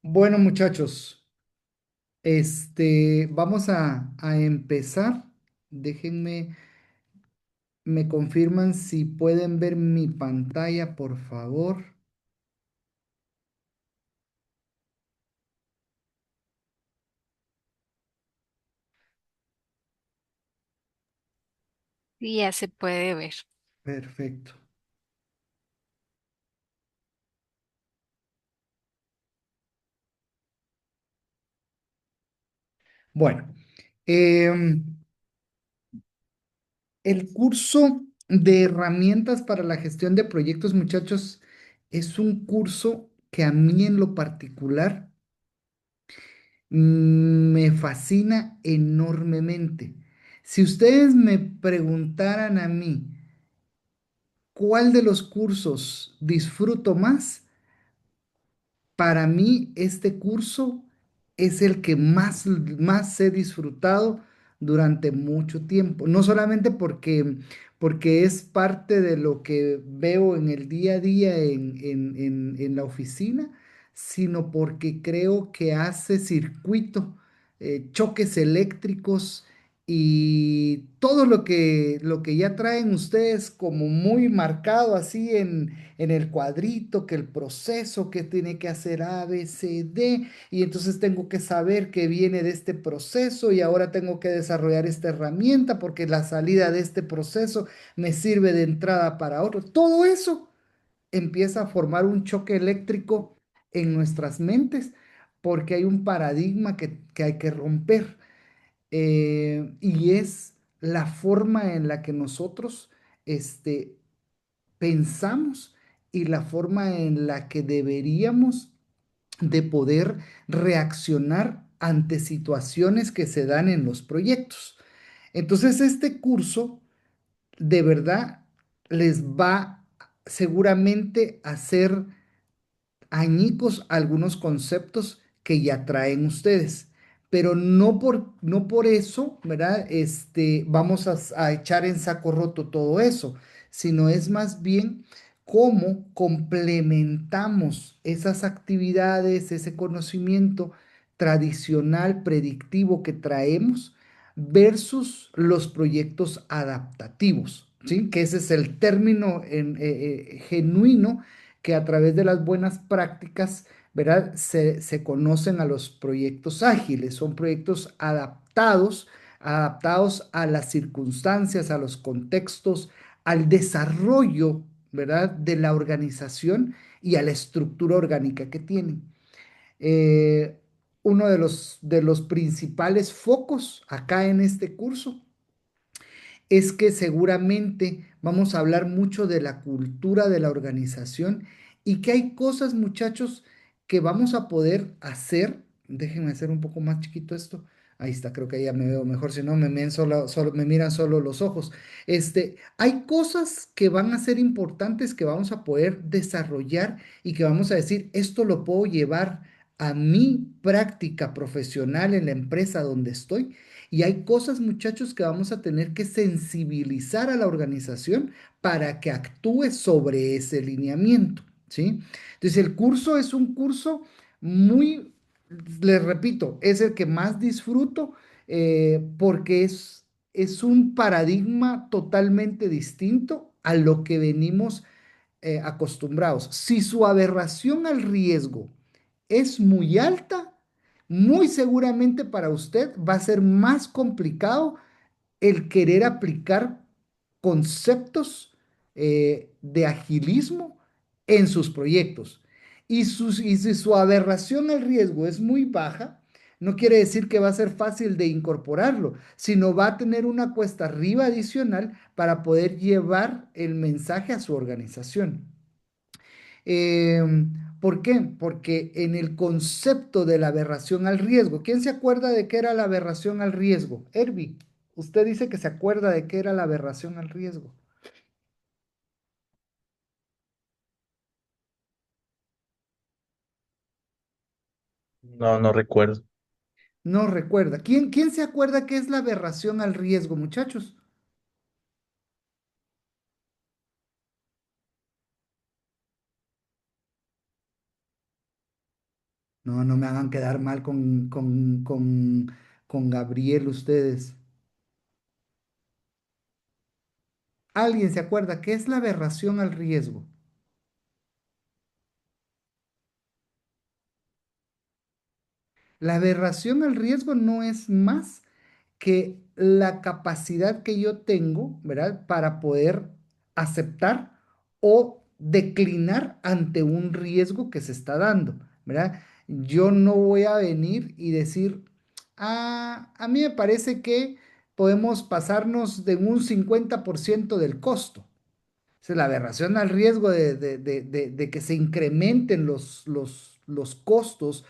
Bueno, muchachos, vamos a empezar. Déjenme, me confirman si pueden ver mi pantalla, por favor. Y ya se puede ver. Perfecto. Bueno, em, el curso de herramientas para la gestión de proyectos, muchachos, es un curso que a mí en lo particular me fascina enormemente. Si ustedes me preguntaran a mí, ¿cuál de los cursos disfruto más? Para mí, este curso es el que más he disfrutado durante mucho tiempo. No solamente porque es parte de lo que veo en el día a día en la oficina, sino porque creo que hace circuito, choques eléctricos y todo lo que ya traen ustedes como muy marcado así en el cuadrito, que el proceso que tiene que hacer A, B, C, D, y entonces tengo que saber que viene de este proceso y ahora tengo que desarrollar esta herramienta porque la salida de este proceso me sirve de entrada para otro. Todo eso empieza a formar un choque eléctrico en nuestras mentes porque hay un paradigma que hay que romper, y es la forma en la que nosotros este, pensamos y la forma en la que deberíamos de poder reaccionar ante situaciones que se dan en los proyectos. Entonces, este curso de verdad les va seguramente a hacer añicos algunos conceptos que ya traen ustedes, pero no por eso, ¿verdad? Vamos a echar en saco roto todo eso, sino es más bien cómo complementamos esas actividades, ese conocimiento tradicional, predictivo que traemos versus los proyectos adaptativos, ¿sí? Que ese es el término genuino que a través de las buenas prácticas, ¿verdad? Se conocen a los proyectos ágiles, son proyectos adaptados a las circunstancias, a los contextos, al desarrollo, ¿verdad? De la organización y a la estructura orgánica que tienen. Eh, Uno de los principales focos acá en este curso es que seguramente vamos a hablar mucho de la cultura de la organización y que hay cosas, muchachos, que vamos a poder hacer. Déjenme hacer un poco más chiquito esto. Ahí está, creo que ya me veo mejor, si no me miran solo los ojos. Hay cosas que van a ser importantes que vamos a poder desarrollar y que vamos a decir, esto lo puedo llevar a mi práctica profesional en la empresa donde estoy, y hay cosas, muchachos, que vamos a tener que sensibilizar a la organización para que actúe sobre ese lineamiento, ¿sí? Entonces, el curso es un curso muy, les repito, es el que más disfruto, porque es un paradigma totalmente distinto a lo que venimos acostumbrados. Si su aberración al riesgo es muy alta, muy seguramente para usted va a ser más complicado el querer aplicar conceptos de agilismo en sus proyectos. Y si su aberración al riesgo es muy baja, no quiere decir que va a ser fácil de incorporarlo, sino va a tener una cuesta arriba adicional para poder llevar el mensaje a su organización. ¿Por qué? Porque en el concepto de la aberración al riesgo, ¿quién se acuerda de qué era la aberración al riesgo? Ervi, usted dice que se acuerda de qué era la aberración al riesgo. No, no recuerdo. No recuerda. ¿Quién se acuerda qué es la aberración al riesgo, muchachos? No, no me hagan quedar mal con Gabriel ustedes. ¿Alguien se acuerda qué es la aberración al riesgo? La aberración al riesgo no es más que la capacidad que yo tengo, ¿verdad? Para poder aceptar o declinar ante un riesgo que se está dando, ¿verdad? Yo no voy a venir y decir, a mí me parece que podemos pasarnos de un 50% del costo. Es la aberración al riesgo de que se incrementen los costos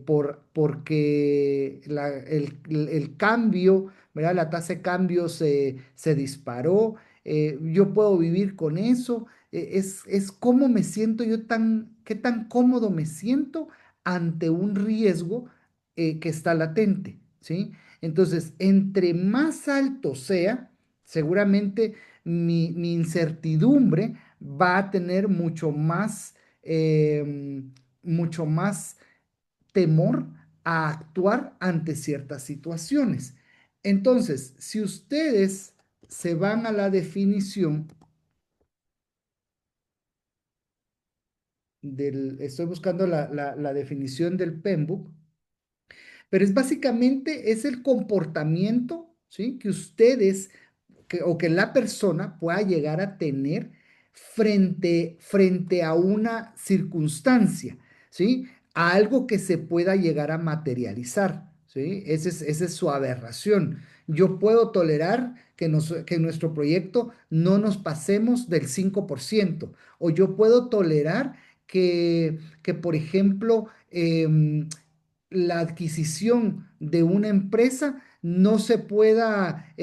porque el cambio, ¿verdad? La tasa de cambio se disparó. Yo puedo vivir con eso. Es cómo me siento yo qué tan cómodo me siento ante un riesgo que está latente, ¿sí? Entonces, entre más alto sea, seguramente mi incertidumbre va a tener mucho más temor a actuar ante ciertas situaciones. Entonces, si ustedes se van a la definición estoy buscando la definición del PEMBOK, pero es básicamente es el comportamiento, ¿sí? Que ustedes o que la persona pueda llegar a tener frente a una circunstancia, ¿sí? A algo que se pueda llegar a materializar, ¿sí? Esa es su aberración. Yo puedo tolerar que en nuestro proyecto no nos pasemos del 5%, o yo puedo tolerar que por ejemplo, la adquisición de una empresa no se pueda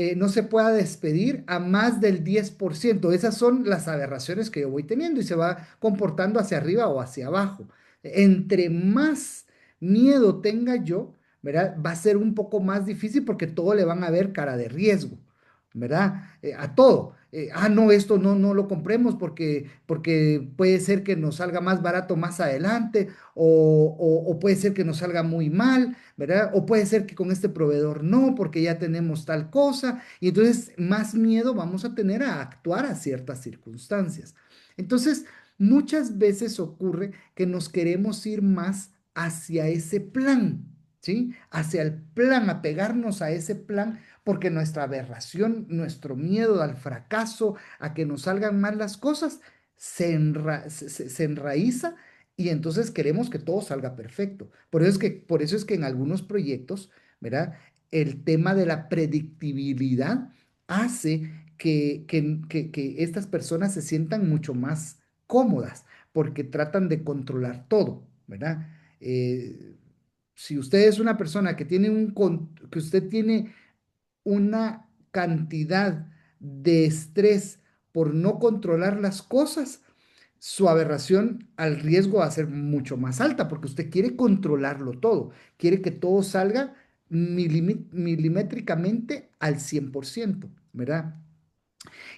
despedir a más del 10%. Esas son las aberraciones que yo voy teniendo y se va comportando hacia arriba o hacia abajo. Entre más miedo tenga yo, ¿verdad? Va a ser un poco más difícil porque todo le van a ver cara de riesgo, ¿verdad? A todo. No, esto no lo compremos porque puede ser que nos salga más barato más adelante o puede ser que nos salga muy mal, ¿verdad? O puede ser que con este proveedor no, porque ya tenemos tal cosa, y entonces más miedo vamos a tener a actuar a ciertas circunstancias. Entonces, muchas veces ocurre que nos queremos ir más hacia ese plan, ¿sí? Hacia el plan, apegarnos a ese plan, porque nuestra aberración, nuestro miedo al fracaso, a que nos salgan mal las cosas, se enraiza y entonces queremos que todo salga perfecto. Por eso es que en algunos proyectos, ¿verdad? El tema de la predictibilidad hace que estas personas se sientan mucho más cómodas porque tratan de controlar todo, ¿verdad? Si usted es una persona que usted tiene una cantidad de estrés por no controlar las cosas, su aberración al riesgo va a ser mucho más alta porque usted quiere controlarlo todo, quiere que todo salga milimétricamente al 100%, ¿verdad?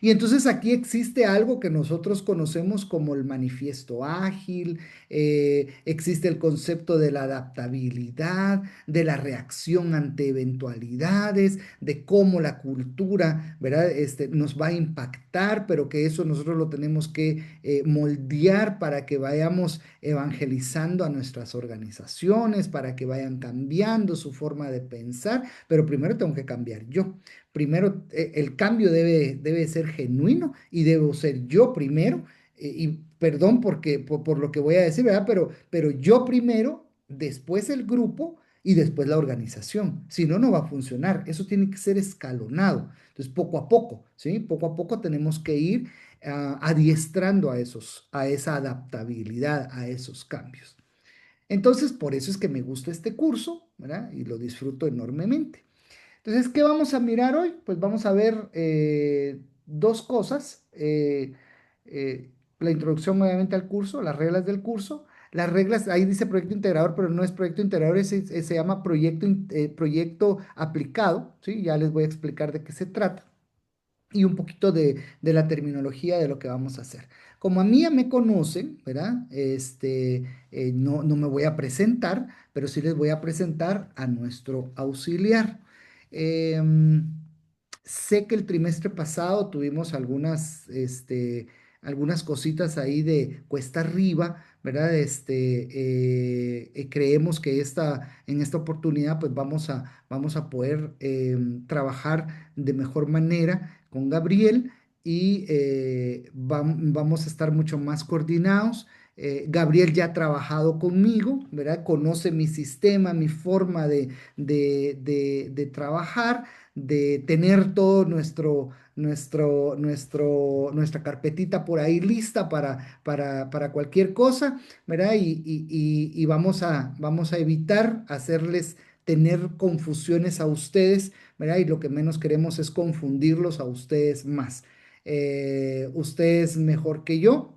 Y entonces aquí existe algo que nosotros conocemos como el manifiesto ágil, existe el concepto de la adaptabilidad, de la reacción ante eventualidades, de cómo la cultura, ¿verdad? Nos va a impactar, pero que eso nosotros lo tenemos que moldear para que vayamos evangelizando a nuestras organizaciones, para que vayan cambiando su forma de pensar, pero primero tengo que cambiar yo. Primero, el cambio debe ser genuino y debo ser yo primero. Y perdón por lo que voy a decir, ¿verdad? Pero yo primero, después el grupo y después la organización. Si no, no va a funcionar. Eso tiene que ser escalonado. Entonces, poco a poco, ¿sí? Poco a poco tenemos que ir adiestrando a esa adaptabilidad, a esos cambios. Entonces, por eso es que me gusta este curso, ¿verdad? Y lo disfruto enormemente. Entonces, ¿qué vamos a mirar hoy? Pues vamos a ver dos cosas. La introducción obviamente al curso, las reglas del curso. Las reglas, ahí dice proyecto integrador, pero no es proyecto integrador, se llama proyecto aplicado, ¿sí? Ya les voy a explicar de qué se trata y un poquito de la terminología de lo que vamos a hacer. Como a mí ya me conocen, ¿verdad? No me voy a presentar, pero sí les voy a presentar a nuestro auxiliar. Em, Sé que el trimestre pasado tuvimos algunas cositas ahí de cuesta arriba, ¿verdad? Creemos que en esta oportunidad pues vamos a poder trabajar de mejor manera con Gabriel y vamos a estar mucho más coordinados. Gabriel ya ha trabajado conmigo, ¿verdad? Conoce mi sistema, mi forma de trabajar, de tener todo nuestra carpetita por ahí lista para cualquier cosa, ¿verdad? Y vamos a evitar hacerles tener confusiones a ustedes, ¿verdad? Y lo que menos queremos es confundirlos a ustedes más. Ustedes mejor que yo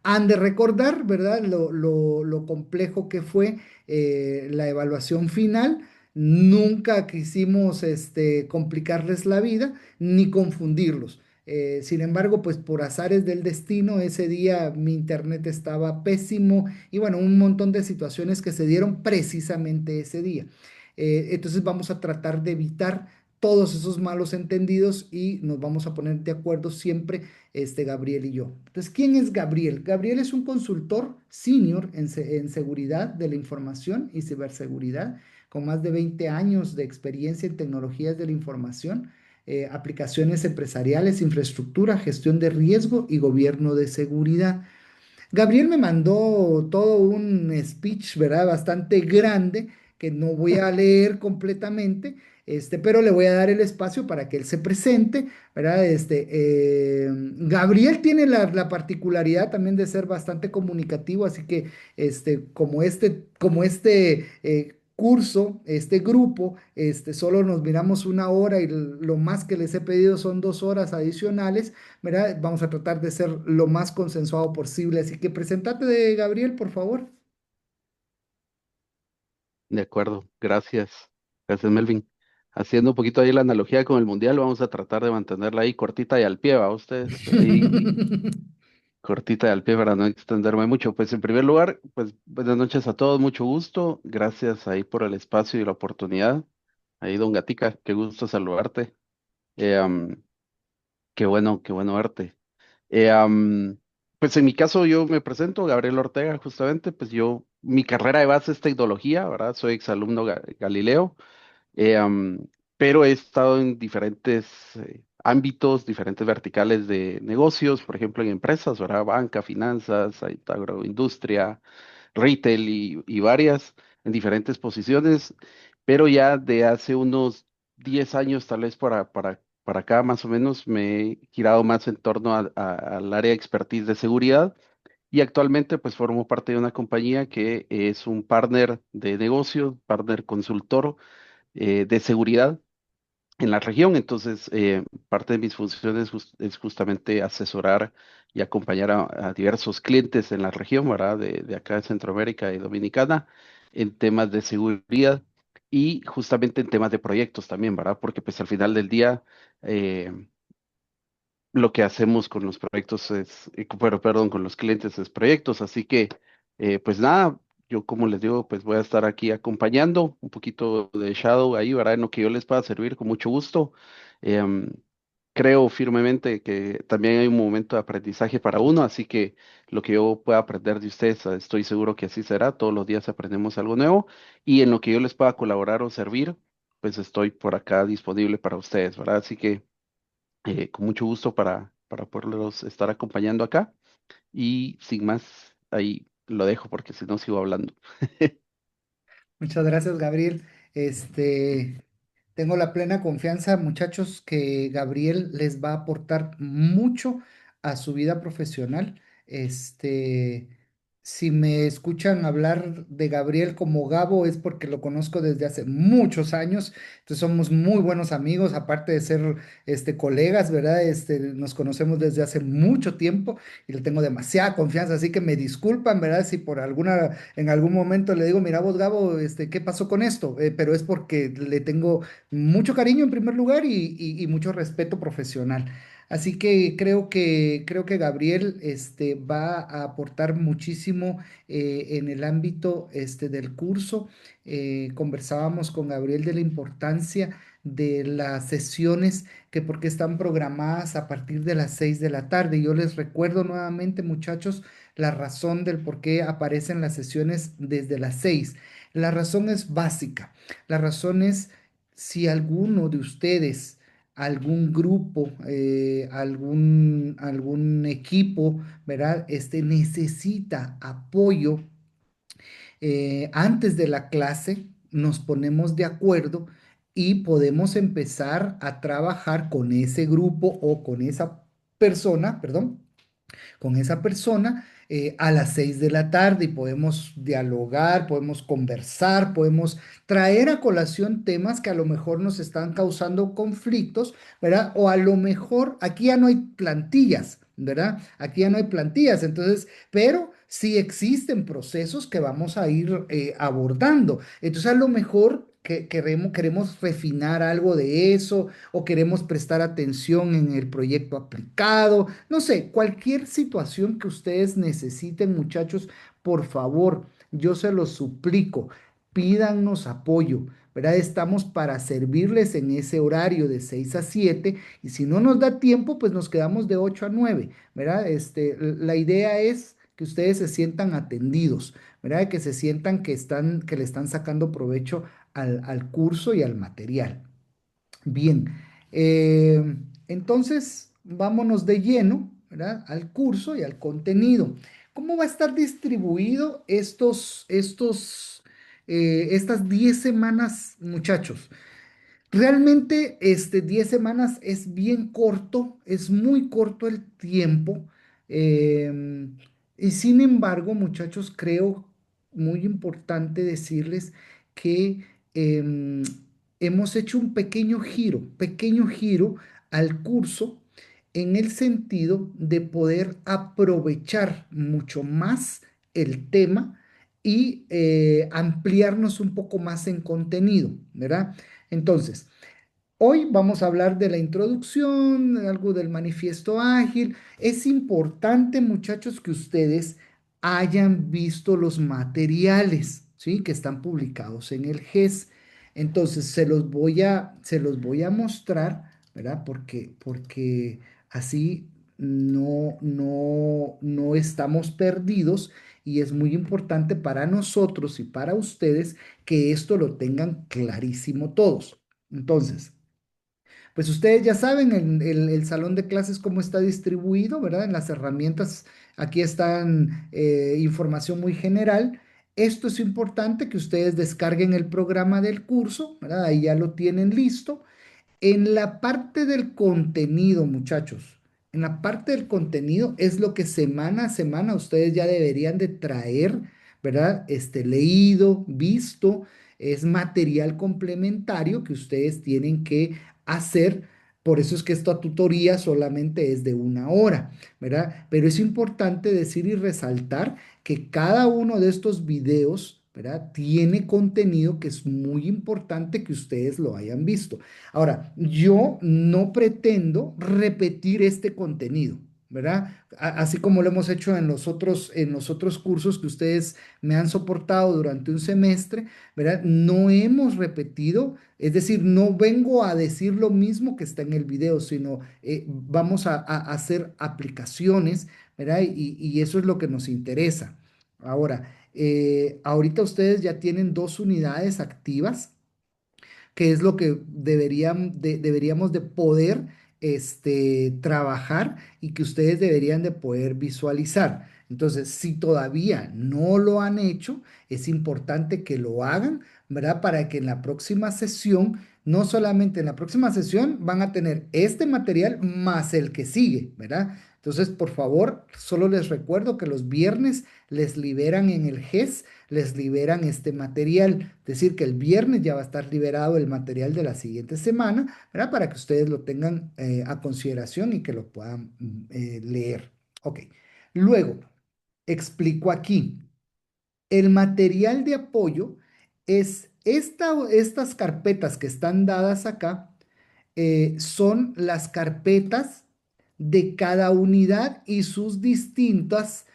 han de recordar, ¿verdad? Lo complejo que fue la evaluación final. Nunca quisimos complicarles la vida ni confundirlos. Sin embargo, pues por azares del destino, ese día mi internet estaba pésimo y bueno, un montón de situaciones que se dieron precisamente ese día. Entonces vamos a tratar de evitar todos esos malos entendidos y nos vamos a poner de acuerdo siempre Gabriel y yo. Entonces, ¿quién es Gabriel? Gabriel es un consultor senior en seguridad de la información y ciberseguridad, con más de 20 años de experiencia en tecnologías de la información, aplicaciones empresariales, infraestructura, gestión de riesgo y gobierno de seguridad. Gabriel me mandó todo un speech, ¿verdad? Bastante grande que no voy a leer completamente, pero le voy a dar el espacio para que él se presente, ¿verdad? Gabriel tiene la particularidad también de ser bastante comunicativo, así que como este curso, este grupo, solo nos miramos una hora y lo más que les he pedido son 2 horas adicionales. ¿Verdad? Vamos a tratar de ser lo más consensuado posible. Así que presentate de Gabriel, por favor. De acuerdo, gracias. Gracias, Melvin. Haciendo un poquito ahí la analogía con el mundial, vamos a tratar de mantenerla ahí cortita y al pie, ¿va ustedes? Ahí cortita y al pie para no extenderme mucho. Pues en primer lugar, pues buenas noches a todos, mucho gusto. Gracias ahí por el espacio y la oportunidad. Ahí, don Gatica, qué gusto saludarte. Eh, am, qué bueno verte. Eh, am, pues en mi caso yo me presento, Gabriel Ortega, justamente, pues mi carrera de base es tecnología, ¿verdad? Soy exalumno Galileo. Eh, am, pero he estado en diferentes ámbitos, diferentes verticales de negocios, por ejemplo, en empresas, ¿verdad? Banca, finanzas, agroindustria, retail y varias en diferentes posiciones, pero ya de hace unos 10 años, tal vez para acá más o menos, me he girado más en torno al área de expertise de seguridad. Y actualmente pues formo parte de una compañía que es un partner de negocio, partner consultor de seguridad en la región. Entonces, parte de mis funciones es justamente asesorar y acompañar a diversos clientes en la región, ¿verdad? De acá de Centroamérica y Dominicana en temas de seguridad y justamente en temas de proyectos también, ¿verdad? Porque pues al final del día, eh, lo que hacemos con los proyectos bueno, perdón, con los clientes es proyectos, así que, pues nada, yo como les digo, pues voy a estar aquí acompañando un poquito de Shadow ahí, ¿verdad? En lo que yo les pueda servir con mucho gusto. Em, Creo firmemente que también hay un momento de aprendizaje para uno, así que lo que yo pueda aprender de ustedes, estoy seguro que así será, todos los días aprendemos algo nuevo y en lo que yo les pueda colaborar o servir, pues estoy por acá disponible para ustedes, ¿verdad? Así que con mucho gusto para poderlos estar acompañando acá. Y sin más, ahí lo dejo porque si no sigo hablando. Muchas gracias, Gabriel. Tengo la plena confianza, muchachos, que Gabriel les va a aportar mucho a su vida profesional. Este, si me escuchan hablar de Gabriel como Gabo es porque lo conozco desde hace muchos años. Entonces somos muy buenos amigos, aparte de ser colegas, ¿verdad? Nos conocemos desde hace mucho tiempo y le tengo demasiada confianza, así que me disculpan, ¿verdad? Si por en algún momento le digo, mira vos, Gabo, ¿qué pasó con esto? Pero es porque le tengo mucho cariño en primer lugar y mucho respeto profesional. Así que creo que Gabriel va a aportar muchísimo en el ámbito del curso. Conversábamos con Gabriel de la importancia de las sesiones, que porque están programadas a partir de las 6 de la tarde. Yo les recuerdo nuevamente, muchachos, la razón del por qué aparecen las sesiones desde las 6. La razón es básica. La razón es si alguno de ustedes, algún grupo, algún equipo, ¿verdad? Necesita apoyo antes de la clase, nos ponemos de acuerdo y podemos empezar a trabajar con ese grupo o con esa persona, perdón, con esa persona a las 6 de la tarde y podemos dialogar, podemos conversar, podemos traer a colación temas que a lo mejor nos están causando conflictos, ¿verdad? O a lo mejor aquí ya no hay plantillas, ¿verdad? Aquí ya no hay plantillas, entonces, pero sí existen procesos que vamos a ir abordando. Entonces, a lo mejor que queremos refinar algo de eso o queremos prestar atención en el proyecto aplicado, no sé, cualquier situación que ustedes necesiten, muchachos, por favor, yo se los suplico, pídanos apoyo, ¿verdad? Estamos para servirles en ese horario de 6 a 7 y si no nos da tiempo, pues nos quedamos de 8 a 9, ¿verdad? La idea es que ustedes se sientan atendidos, ¿verdad? Que se sientan que le están sacando provecho al curso y al material. Bien, entonces vámonos de lleno, ¿verdad? Al curso y al contenido. ¿Cómo va a estar distribuido estas 10 semanas, muchachos? Realmente, 10 semanas es bien corto, es muy corto el tiempo. em, y sin embargo, muchachos, creo muy importante decirles que hemos hecho un pequeño giro al curso en el sentido de poder aprovechar mucho más el tema y ampliarnos un poco más en contenido, ¿verdad? Entonces, hoy vamos a hablar de la introducción, algo del manifiesto ágil. Es importante, muchachos, que ustedes hayan visto los materiales, ¿sí? Que están publicados en el GES. Entonces, se los voy a mostrar, ¿verdad? Porque así no estamos perdidos y es muy importante para nosotros y para ustedes que esto lo tengan clarísimo todos. Entonces, pues ustedes ya saben el salón de clases cómo está distribuido, ¿verdad? En las herramientas, aquí están información muy general. Esto es importante que ustedes descarguen el programa del curso, ¿verdad? Ahí ya lo tienen listo. En la parte del contenido, muchachos, en la parte del contenido es lo que semana a semana ustedes ya deberían de traer, ¿verdad? Leído, visto, es material complementario que ustedes tienen que hacer. Por eso es que esta tutoría solamente es de una hora, ¿verdad? Pero es importante decir y resaltar que cada uno de estos videos, ¿verdad? Tiene contenido que es muy importante que ustedes lo hayan visto. Ahora, yo no pretendo repetir este contenido, ¿verdad? Así como lo hemos hecho en los otros cursos que ustedes me han soportado durante un semestre, ¿verdad? No hemos repetido, es decir, no vengo a decir lo mismo que está en el video, sino vamos a hacer aplicaciones, ¿verdad? Y eso es lo que nos interesa. Ahora, ahorita ustedes ya tienen dos unidades activas que es lo que deberíamos de poder trabajar y que ustedes deberían de poder visualizar. Entonces, si todavía no lo han hecho, es importante que lo hagan, ¿verdad? Para que en la próxima sesión, no solamente en la próxima sesión, van a tener este material más el que sigue, ¿verdad? Entonces, por favor, solo les recuerdo que los viernes les liberan en el GES, les liberan este material. Es decir, que el viernes ya va a estar liberado el material de la siguiente semana, ¿verdad? Para que ustedes lo tengan a consideración y que lo puedan leer. Ok. Luego, explico aquí. El material de apoyo es estas carpetas que están dadas acá, son las carpetas de cada unidad y sus distintas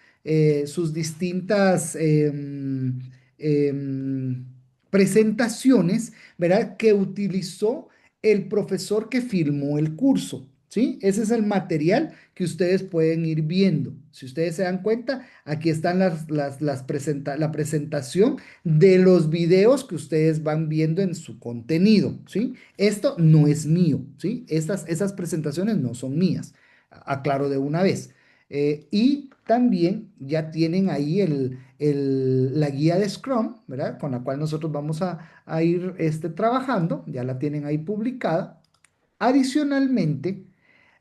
presentaciones, ¿verdad? Que utilizó el profesor que filmó el curso, ¿sí? Ese es el material que ustedes pueden ir viendo. Si ustedes se dan cuenta, aquí están la presentación de los videos que ustedes van viendo en su contenido, ¿sí? Esto no es mío, ¿sí? Esas presentaciones no son mías, aclaro de una vez. Y también ya tienen ahí la guía de Scrum, ¿verdad? Con la cual nosotros vamos a ir trabajando, ya la tienen ahí publicada. Adicionalmente,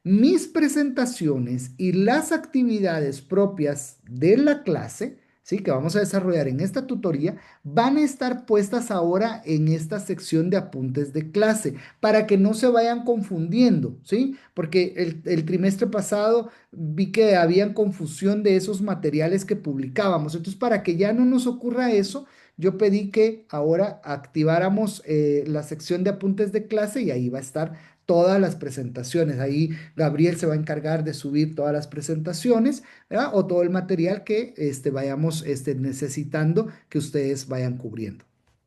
mis presentaciones y las actividades propias de la clase, ¿sí? Que vamos a desarrollar en esta tutoría, van a estar puestas ahora en esta sección de apuntes de clase para que no se vayan confundiendo, ¿sí? Porque el trimestre pasado vi que habían confusión de esos materiales que publicábamos. Entonces, para que ya no nos ocurra eso, yo pedí que ahora activáramos la sección de apuntes de clase y ahí va a estar todas las presentaciones. Ahí Gabriel se va a encargar de subir todas las presentaciones, ¿verdad? O todo el material que vayamos necesitando que ustedes vayan cubriendo.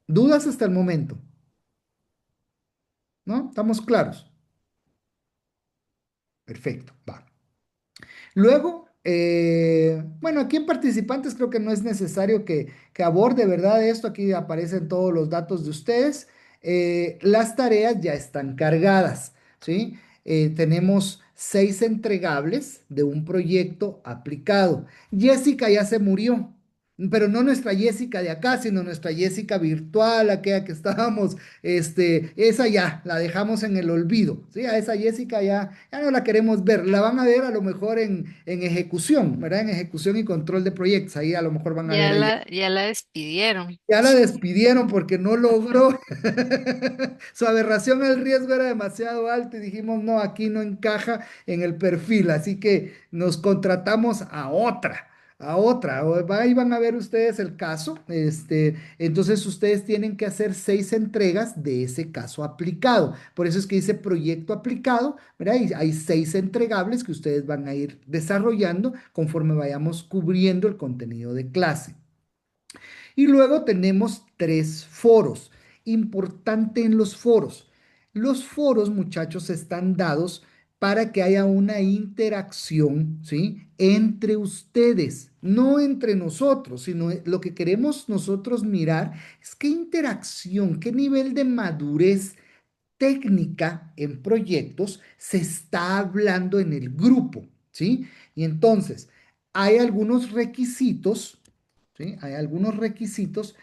¿Dudas hasta el momento? ¿No? ¿Estamos claros? Perfecto, va. Luego, bueno, aquí en participantes creo que no es necesario que aborde, ¿verdad? Esto aquí aparecen todos los datos de ustedes. Las tareas ya están cargadas, ¿sí? Tenemos 6 entregables de un proyecto aplicado. Jessica ya se murió, pero no nuestra Jessica de acá, sino nuestra Jessica virtual, aquella que estábamos, esa ya la dejamos en el olvido, ¿sí? A esa Jessica ya no la queremos ver, la van a ver a lo mejor en ejecución, ¿verdad? En ejecución y control de proyectos, ahí a lo mejor van a ver ahí. Ya la despidieron. Ya la despidieron porque no logró. Su aberración al riesgo era demasiado alta y dijimos, no, aquí no encaja en el perfil, así que nos contratamos a otra. A otra, ahí van a ver ustedes el caso. Entonces ustedes tienen que hacer 6 entregas de ese caso aplicado. Por eso es que dice proyecto aplicado, ¿verdad? Y hay 6 entregables que ustedes van a ir desarrollando conforme vayamos cubriendo el contenido de clase. Y luego tenemos 3 foros. Importante en los foros. Los foros, muchachos, están dados para que haya una interacción, ¿sí? Entre ustedes, no entre nosotros, sino lo que queremos nosotros mirar es qué interacción, qué nivel de madurez técnica en proyectos se está hablando en el grupo, ¿sí? Y entonces, hay algunos requisitos, ¿sí? Hay algunos requisitos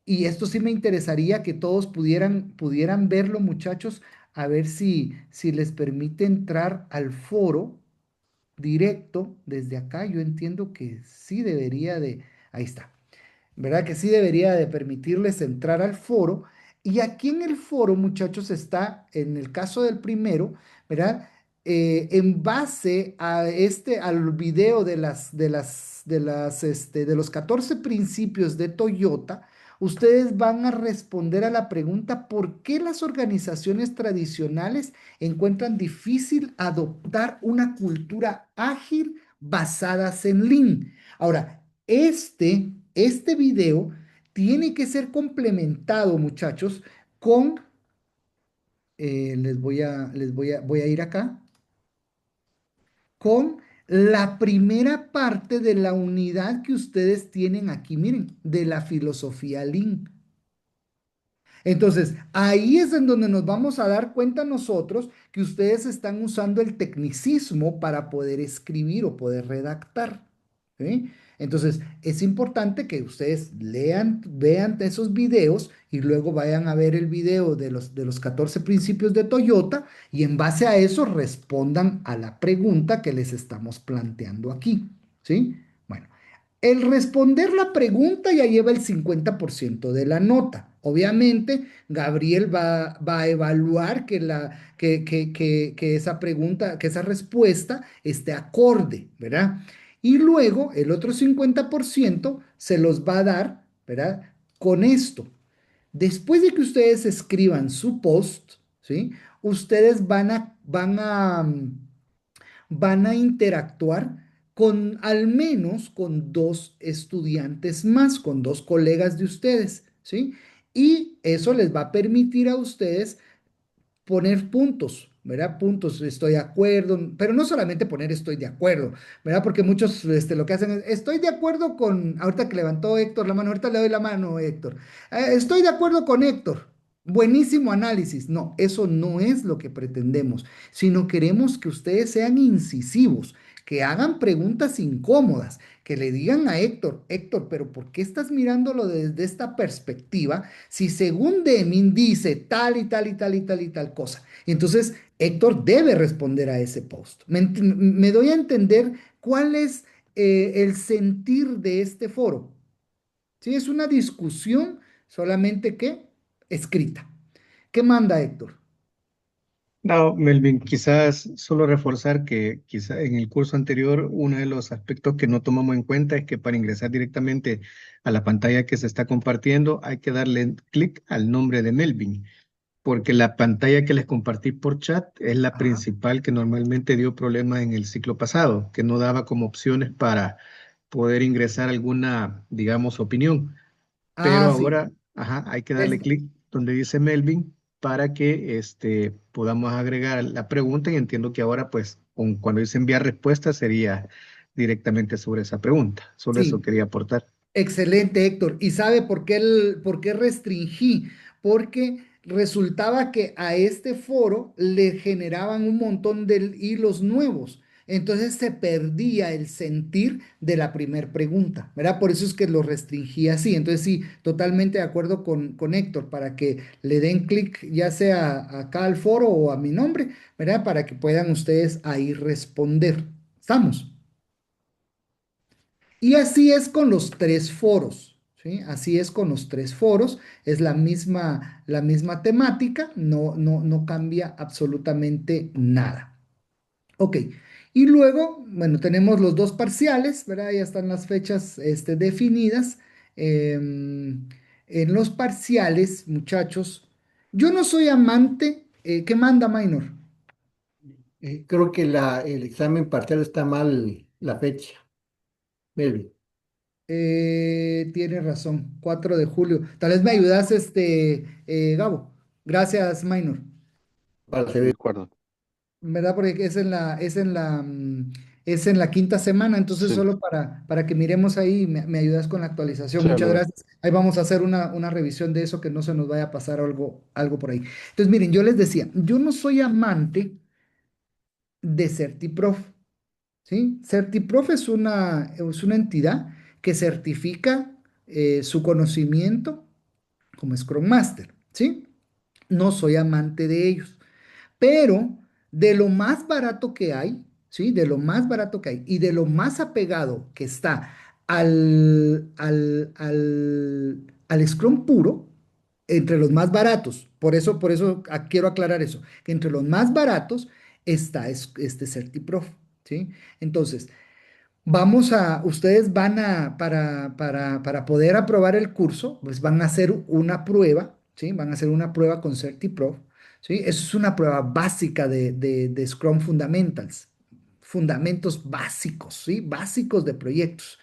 y esto sí me interesaría que todos pudieran verlo, muchachos, a ver si les permite entrar al foro directo desde acá. Yo entiendo que sí debería ahí está. ¿Verdad? Que sí debería de permitirles entrar al foro. Y aquí en el foro, muchachos, está, en el caso del primero, ¿verdad? En base al video de los 14 principios de Toyota, ustedes van a responder a la pregunta: ¿por qué las organizaciones tradicionales encuentran difícil adoptar una cultura ágil basadas en Lean? Ahora, este video tiene que ser complementado, muchachos, con, voy a ir acá, con la primera parte de la unidad que ustedes tienen aquí, miren, de la filosofía Lean. Entonces, ahí es en donde nos vamos a dar cuenta nosotros que ustedes están usando el tecnicismo para poder escribir o poder redactar, ¿sí? Entonces, es importante que ustedes vean esos videos y luego vayan a ver el video de los 14 principios de Toyota y en base a eso respondan a la pregunta que les estamos planteando aquí, ¿sí? Bueno. El responder la pregunta ya lleva el 50% de la nota. Obviamente, Gabriel va a evaluar que esa pregunta, que esa respuesta esté acorde, ¿verdad? Y luego el otro 50% se los va a dar, ¿verdad? Con esto. Después de que ustedes escriban su post, ¿sí? Ustedes van a interactuar con al menos con dos estudiantes más, con dos colegas de ustedes, ¿sí? Y eso les va a permitir a ustedes poner puntos, ¿verdad? Puntos, estoy de acuerdo, pero no solamente poner estoy de acuerdo, ¿verdad? Porque muchos lo que hacen es, estoy de acuerdo con, ahorita que levantó Héctor la mano, ahorita le doy la mano, Héctor. Estoy de acuerdo con Héctor. Buenísimo análisis. No, eso no es lo que pretendemos, sino queremos que ustedes sean incisivos, que hagan preguntas incómodas, que le digan a Héctor, Héctor, pero ¿por qué estás mirándolo desde esta perspectiva? Si según Deming dice tal y tal y tal y tal y tal cosa. Entonces, Héctor debe responder a ese post. Me doy a entender cuál es el sentir de este foro. ¿Sí? Es una discusión solamente que escrita. ¿Qué manda Héctor? No, Melvin, quizás solo reforzar que quizá en el curso anterior uno de los aspectos que no tomamos en cuenta es que para ingresar directamente a la pantalla que se está compartiendo hay que darle clic al nombre de Melvin, porque la pantalla que les compartí por chat es la Ajá. principal que normalmente dio problemas en el ciclo pasado, que no daba como opciones para poder ingresar alguna, digamos, opinión. Pero Ah, sí. ahora, ajá, hay que darle Es, clic donde dice Melvin para que podamos agregar la pregunta y entiendo que ahora, pues, cuando dice enviar respuesta sería directamente sobre esa pregunta. Solo eso sí. quería aportar. Excelente, Héctor. ¿Y sabe por qué restringí? Porque resultaba que a este foro le generaban un montón de hilos nuevos. Entonces se perdía el sentir de la primera pregunta, ¿verdad? Por eso es que lo restringí así. Entonces sí, totalmente de acuerdo con Héctor, para que le den clic ya sea acá al foro o a mi nombre, ¿verdad? Para que puedan ustedes ahí responder. ¿Estamos? Y así es con los tres foros, ¿sí? Así es con los tres foros, es la misma temática, no cambia absolutamente nada. Ok, y luego, bueno, tenemos los dos parciales, ¿verdad? Ya están las fechas definidas. En los parciales, muchachos, yo no soy amante, ¿qué manda, Minor? Creo que el examen parcial está mal la fecha, Melvin, Tiene razón, 4 de julio. Tal vez me ayudas, Gabo. Gracias, Minor. para De saber. acuerdo. ¿Verdad? Porque es en la quinta semana, entonces Sí, solo para que miremos ahí, me ayudas con la actualización. sí, ya Muchas lo veo. gracias. Ahí vamos a hacer una revisión de eso, que no se nos vaya a pasar algo por ahí. Entonces, miren, yo les decía, yo no soy amante de CertiProf. ¿Sí? CertiProf es una entidad que certifica su conocimiento como Scrum Master, ¿sí? No soy amante de ellos, pero de lo más barato que hay, ¿sí? De lo más barato que hay y de lo más apegado que está al Scrum puro, entre los más baratos, por eso quiero aclarar eso, que entre los más baratos está este CertiProf, ¿sí? Entonces, ustedes van a, para poder aprobar el curso, pues van a hacer una prueba, ¿sí? Van a hacer una prueba con CertiPro, ¿sí? Eso es una prueba básica de Scrum Fundamentals, fundamentos básicos, ¿sí? Básicos de proyectos.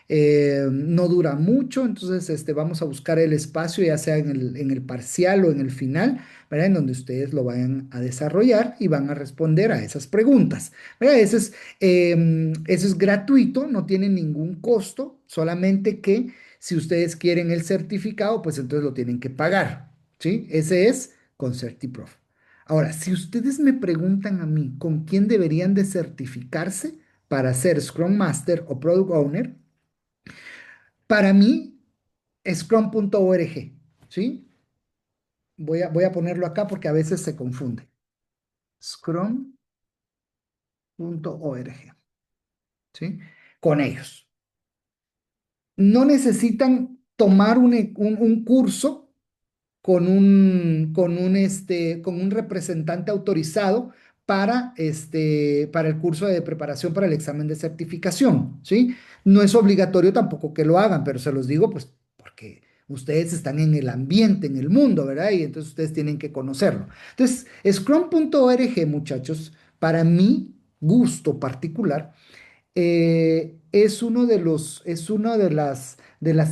No dura mucho, entonces vamos a buscar el espacio, ya sea en el parcial o en el final, ¿verdad? En donde ustedes lo vayan a desarrollar y van a responder a esas preguntas, ¿verdad? Eso es gratuito, no tiene ningún costo, solamente que si ustedes quieren el certificado, pues entonces lo tienen que pagar, ¿sí? Ese es con CertiProf. Ahora, si ustedes me preguntan a mí con quién deberían de certificarse para ser Scrum Master o Product Owner, para mí, scrum.org, ¿sí? Voy a ponerlo acá porque a veces se confunde. Scrum.org, ¿sí? Con ellos. No necesitan tomar un curso con un representante autorizado para el curso de preparación para el examen de certificación, ¿sí? No es obligatorio tampoco que lo hagan, pero se los digo, pues, porque Ustedes están en el ambiente, en el mundo, ¿verdad? Y entonces ustedes tienen que conocerlo. Entonces, Scrum.org, muchachos, para mi gusto particular, es uno de es una de las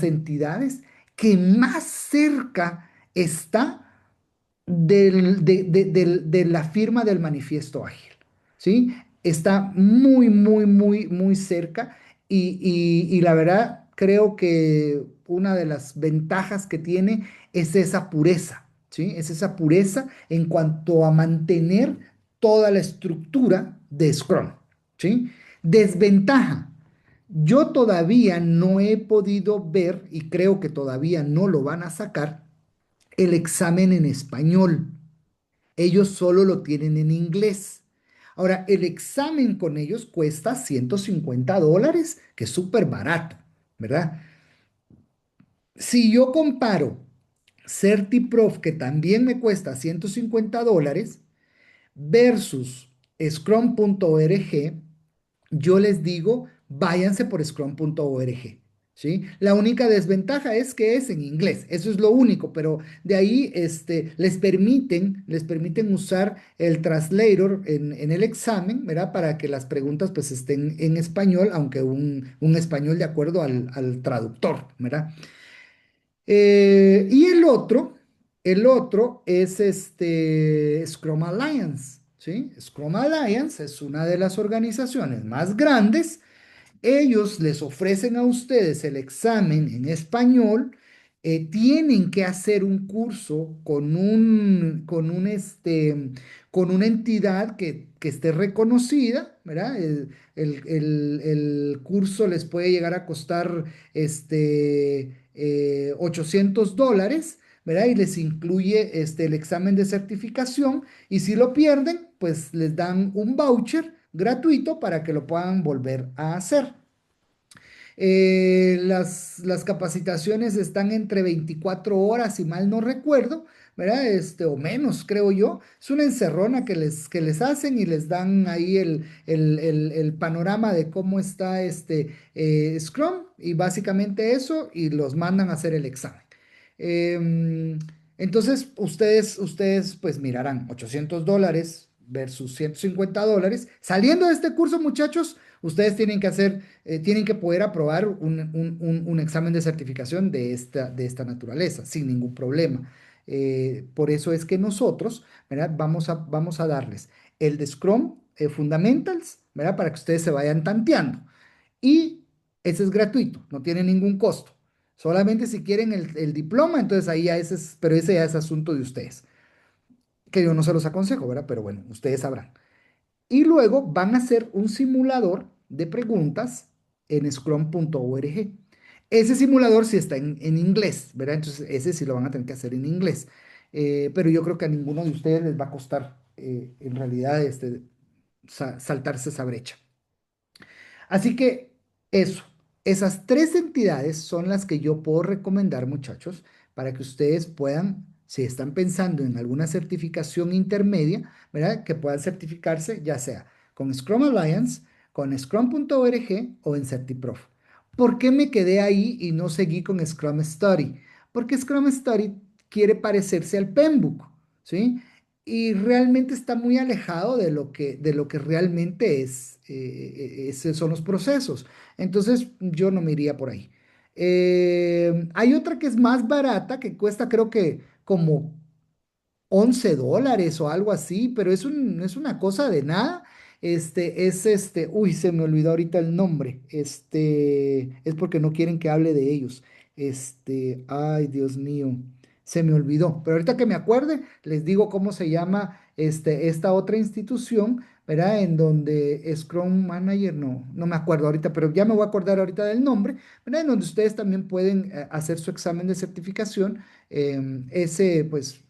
entidades que más cerca está de la firma del manifiesto ágil, ¿sí? Está muy, muy, muy, muy cerca y la verdad creo que una de las ventajas que tiene es esa pureza, ¿sí? Es esa pureza en cuanto a mantener toda la estructura de Scrum, ¿sí? Desventaja. Yo todavía no he podido ver, y creo que todavía no lo van a sacar, el examen en español. Ellos solo lo tienen en inglés. Ahora, el examen con ellos cuesta $150, que es súper barato, ¿verdad? Si yo comparo CertiProf, que también me cuesta $150, versus Scrum.org, yo les digo, váyanse por scrum.org, ¿sí? La única desventaja es que es en inglés, eso es lo único, pero de ahí les permiten usar el translator en el examen, ¿verdad? Para que las preguntas pues estén en español, aunque un español de acuerdo al traductor, ¿verdad? Y el otro es Scrum Alliance, ¿sí? Scrum Alliance es una de las organizaciones más grandes. Ellos les ofrecen a ustedes el examen en español, tienen que hacer un curso con una entidad que esté reconocida, ¿verdad? El curso les puede llegar a costar $800, ¿verdad? Y les incluye el examen de certificación y si lo pierden, pues les dan un voucher gratuito para que lo puedan volver a hacer. Las capacitaciones están entre 24 horas, si mal no recuerdo, ¿verdad? O menos, creo yo. Es una encerrona que les hacen y les dan ahí el panorama de cómo está Scrum y básicamente eso y los mandan a hacer el examen. Em, entonces, ustedes pues mirarán $800 versus $150. Saliendo de este curso, muchachos, ustedes tienen que poder aprobar un examen de certificación de esta naturaleza sin ningún problema. Por eso es que nosotros, ¿verdad? Vamos a darles el de Scrum Fundamentals, ¿verdad? Para que ustedes se vayan tanteando. Y ese es gratuito, no tiene ningún costo. Solamente si quieren el diploma, entonces ahí ya pero ese ya es asunto de ustedes, que yo no se los aconsejo, ¿verdad? Pero bueno, ustedes sabrán. Y luego van a hacer un simulador de preguntas en scrum.org. Ese simulador sí está en inglés, ¿verdad? Entonces ese sí lo van a tener que hacer en inglés. Pero yo creo que a ninguno de ustedes les va a costar en realidad saltarse esa brecha. Así que eso, esas tres entidades son las que yo puedo recomendar, muchachos, para que ustedes puedan, si están pensando en alguna certificación intermedia, ¿verdad? Que puedan certificarse ya sea con Scrum Alliance, con Scrum.org o en CertiProf. ¿Por qué me quedé ahí y no seguí con Scrum Study? Porque Scrum Study quiere parecerse al Penbook, ¿sí? Y realmente está muy alejado de lo que realmente esos son los procesos. Entonces, yo no me iría por ahí. Hay otra que es más barata, que cuesta creo que como $11 o algo así, pero es una cosa de nada. Uy, se me olvidó ahorita el nombre. Es porque no quieren que hable de ellos. Ay, Dios mío, se me olvidó. Pero ahorita que me acuerde, les digo cómo se llama esta otra institución, ¿verdad? En donde Scrum Manager, no me acuerdo ahorita, pero ya me voy a acordar ahorita del nombre, ¿verdad? En donde ustedes también pueden hacer su examen de certificación. Pues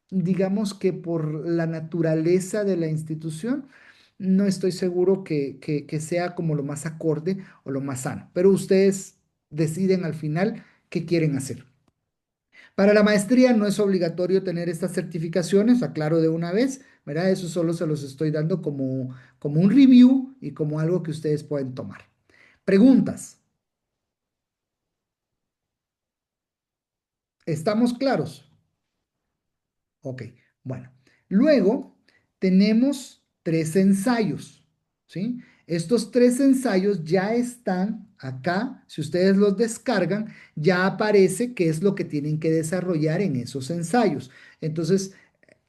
digamos que por la naturaleza de la institución, no estoy seguro que sea como lo más acorde o lo más sano, pero ustedes deciden al final qué quieren hacer. Para la maestría no es obligatorio tener estas certificaciones, aclaro de una vez, ¿verdad? Eso solo se los estoy dando como un review y como algo que ustedes pueden tomar. Preguntas. ¿Estamos claros? Ok, bueno. Luego tenemos tres ensayos, ¿sí? Estos tres ensayos ya están acá. Si ustedes los descargan, ya aparece qué es lo que tienen que desarrollar en esos ensayos. Entonces,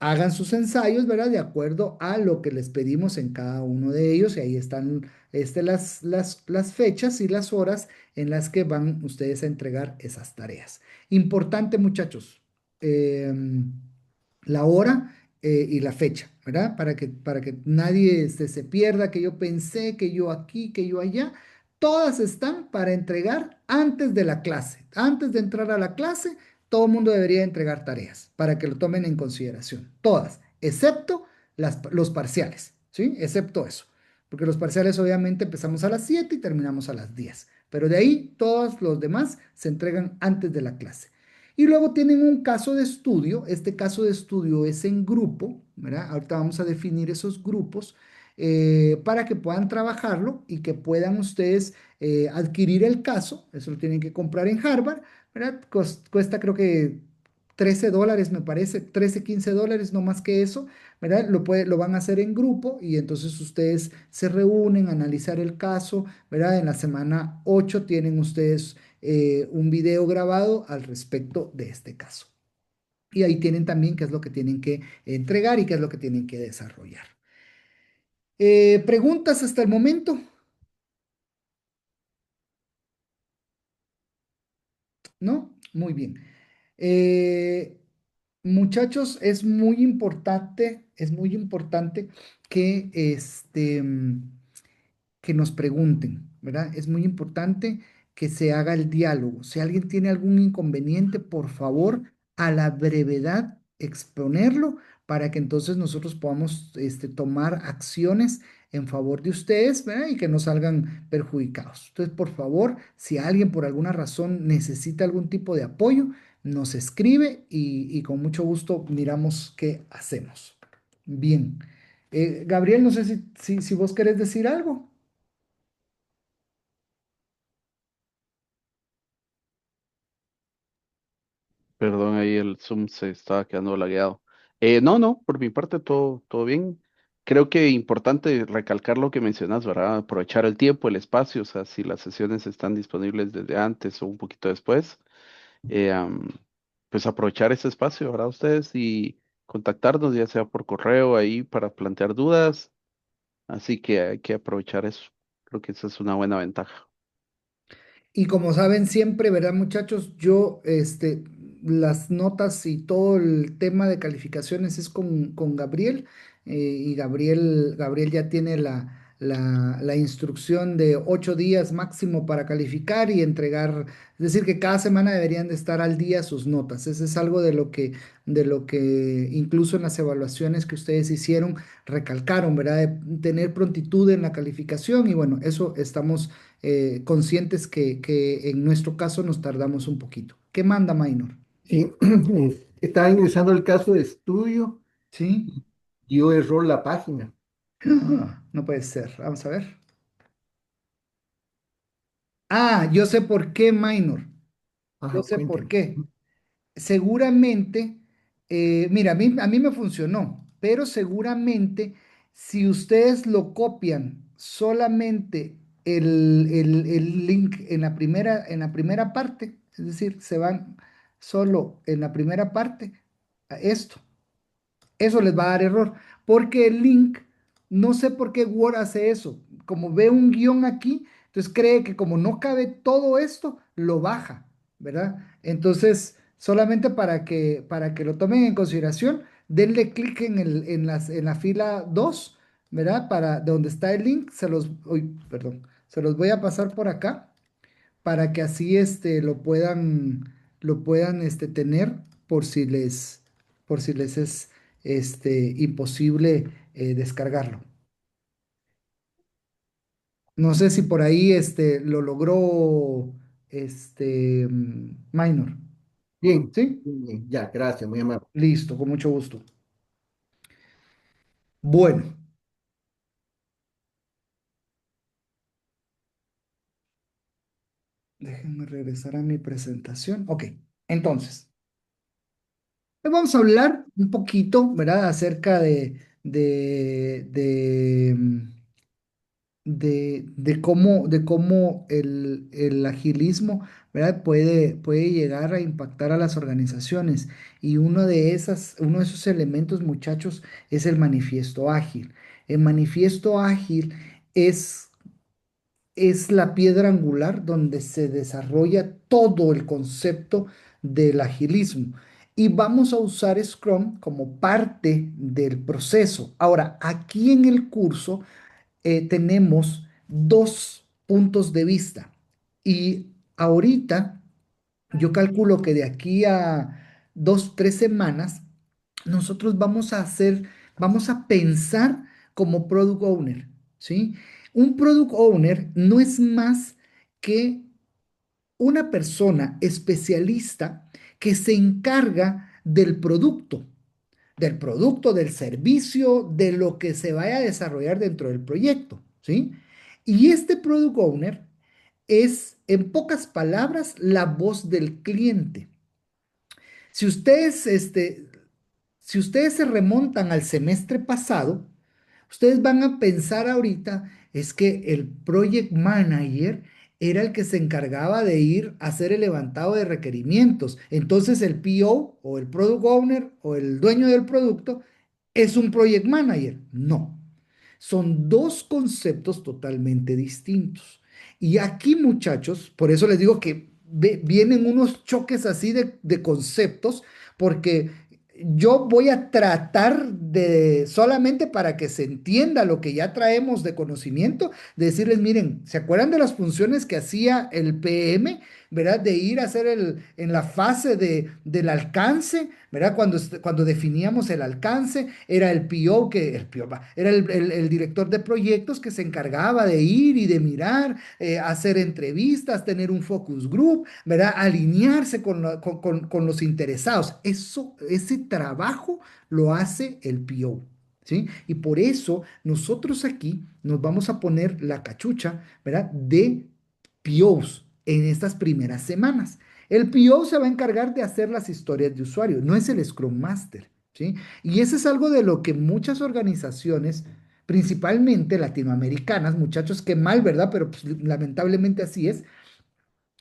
hagan sus ensayos, ¿verdad? De acuerdo a lo que les pedimos en cada uno de ellos. Y ahí están las fechas y las horas en las que van ustedes a entregar esas tareas. Importante, muchachos. La hora y la fecha, ¿verdad? Para que nadie se pierda, que yo pensé, que yo aquí, que yo allá. Todas están para entregar antes de la clase. Antes de entrar a la clase, todo el mundo debería entregar tareas para que lo tomen en consideración. Todas, excepto los parciales, ¿sí? Excepto eso. Porque los parciales obviamente empezamos a las 7 y terminamos a las 10. Pero de ahí todos los demás se entregan antes de la clase. Y luego tienen un caso de estudio. Este caso de estudio es en grupo, ¿verdad? Ahorita vamos a definir esos grupos para que puedan trabajarlo y que puedan ustedes adquirir el caso. Eso lo tienen que comprar en Harvard, ¿verdad? Cuesta creo que $13, me parece, 13 $15, no más que eso, ¿verdad? Lo van a hacer en grupo y entonces ustedes se reúnen a analizar el caso, ¿verdad? En la semana 8 tienen ustedes un video grabado al respecto de este caso. Y ahí tienen también qué es lo que tienen que entregar y qué es lo que tienen que desarrollar. ¿Preguntas hasta el momento? ¿No? Muy bien. Eh, Muchachos, es muy importante que que nos pregunten, ¿verdad? Es muy importante que se haga el diálogo. Si alguien tiene algún inconveniente, por favor, a la brevedad exponerlo para que entonces nosotros podamos tomar acciones en favor de ustedes, ¿verdad? Y que no salgan perjudicados. Entonces, por favor, si alguien por alguna razón necesita algún tipo de apoyo, nos escribe y con mucho gusto miramos qué hacemos. Bien. Gabriel, no sé si vos querés decir algo. Perdón, ahí el Zoom se estaba quedando lagueado. No, no, por mi parte todo bien. Creo que importante recalcar lo que mencionas, ¿verdad? Aprovechar el tiempo, el espacio, o sea, si las sesiones están disponibles desde antes o un poquito después, eh, am, pues aprovechar ese espacio, ¿verdad? Ustedes y contactarnos, ya sea por correo ahí para plantear dudas. Así que hay que aprovechar eso. Creo que esa es una buena ventaja. Y como saben siempre, ¿verdad, muchachos? Yo, las notas y todo el tema de calificaciones es con Gabriel, y Gabriel ya tiene la instrucción de 8 días máximo para calificar y entregar, es decir, que cada semana deberían de estar al día sus notas. Eso es algo de lo que incluso en las evaluaciones que ustedes hicieron recalcaron, ¿verdad? De tener prontitud en la calificación y bueno, eso estamos conscientes que en nuestro caso nos tardamos un poquito. ¿Qué manda Minor? Sí, estaba ingresando el caso de estudio, ¿Sí? dio error la página. No puede ser. Vamos a ver. Ah, yo sé por qué, Minor. Yo Ajá, sé por cuénteme. qué. Seguramente, mira, a mí me funcionó, pero seguramente si ustedes lo copian solamente el link en la primera parte, es decir, se van solo en la primera parte, a esto. Eso les va a dar error, porque el link, no sé por qué Word hace eso. Como ve un guión aquí, entonces cree que como no cabe todo esto, lo baja, ¿verdad? Entonces, solamente para que lo tomen en consideración, denle clic en la fila 2, ¿verdad? Para de donde está el link, uy, perdón, se los voy a pasar por acá para que así lo puedan tener por si les es imposible descargarlo. No sé si por ahí lo logró Minor. Bien, ¿Sí? bien, bien, ya, gracias, muy amable. Listo, con mucho gusto. Bueno, déjenme regresar a mi presentación. Ok, entonces. Hoy vamos a hablar un poquito, ¿verdad?, acerca de, de, mm, de cómo el agilismo, ¿verdad?, puede llegar a impactar a las organizaciones. Y uno de esos elementos, muchachos, es el manifiesto ágil. El manifiesto ágil es es la piedra angular donde se desarrolla todo el concepto del agilismo. Y vamos a usar Scrum como parte del proceso. Ahora, aquí en el curso tenemos dos puntos de vista. Y ahorita yo calculo que de aquí a 2, 3 semanas, nosotros vamos a pensar como product owner, ¿sí? Un product owner no es más que una persona especialista que se encarga del producto, del servicio, de lo que se vaya a desarrollar dentro del proyecto, ¿sí? Y este product owner es, en pocas palabras, la voz del cliente. Si ustedes, si ustedes se remontan al semestre pasado, ustedes van a pensar ahorita es que el project manager era el que se encargaba de ir a hacer el levantado de requerimientos. Entonces el PO o el product owner o el dueño del producto es un project manager. No, son dos conceptos totalmente distintos. Y aquí, muchachos, por eso les digo que vienen unos choques así de conceptos, porque yo voy a tratar de, solamente para que se entienda lo que ya traemos de conocimiento, de decirles, miren, ¿se acuerdan de las funciones que hacía el PM? ¿Verdad? De ir a hacer en la fase del alcance, ¿verdad? Cuando definíamos el alcance, era el PO, era el director de proyectos que se encargaba de ir y de mirar, hacer entrevistas, tener un focus group, ¿verdad? Alinearse con los interesados. Ese trabajo lo hace el PO. ¿Sí? Y por eso nosotros aquí nos vamos a poner la cachucha, ¿verdad?, de POs en estas primeras semanas. El PO se va a encargar de hacer las historias de usuario, no es el Scrum Master, ¿sí? Y eso es algo de lo que muchas organizaciones, principalmente latinoamericanas, muchachos, que mal, ¿verdad? Pero pues, lamentablemente así es.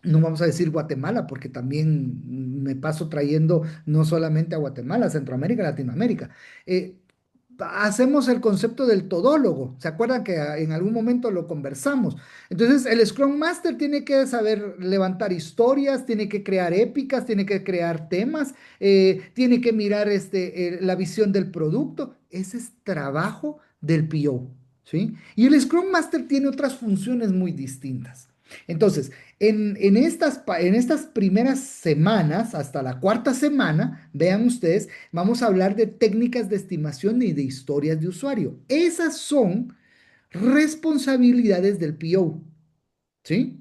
No vamos a decir Guatemala, porque también me paso trayendo no solamente a Guatemala, Centroamérica, Latinoamérica. Eh, Hacemos el concepto del todólogo. ¿Se acuerdan que en algún momento lo conversamos? Entonces, el Scrum Master tiene que saber levantar historias, tiene que crear épicas, tiene que crear temas, tiene que mirar la visión del producto. Ese es trabajo del PO, ¿sí? Y el Scrum Master tiene otras funciones muy distintas. Entonces, en estas primeras semanas, hasta la cuarta semana, vean ustedes, vamos a hablar de técnicas de estimación y de historias de usuario. Esas son responsabilidades del PO, ¿sí?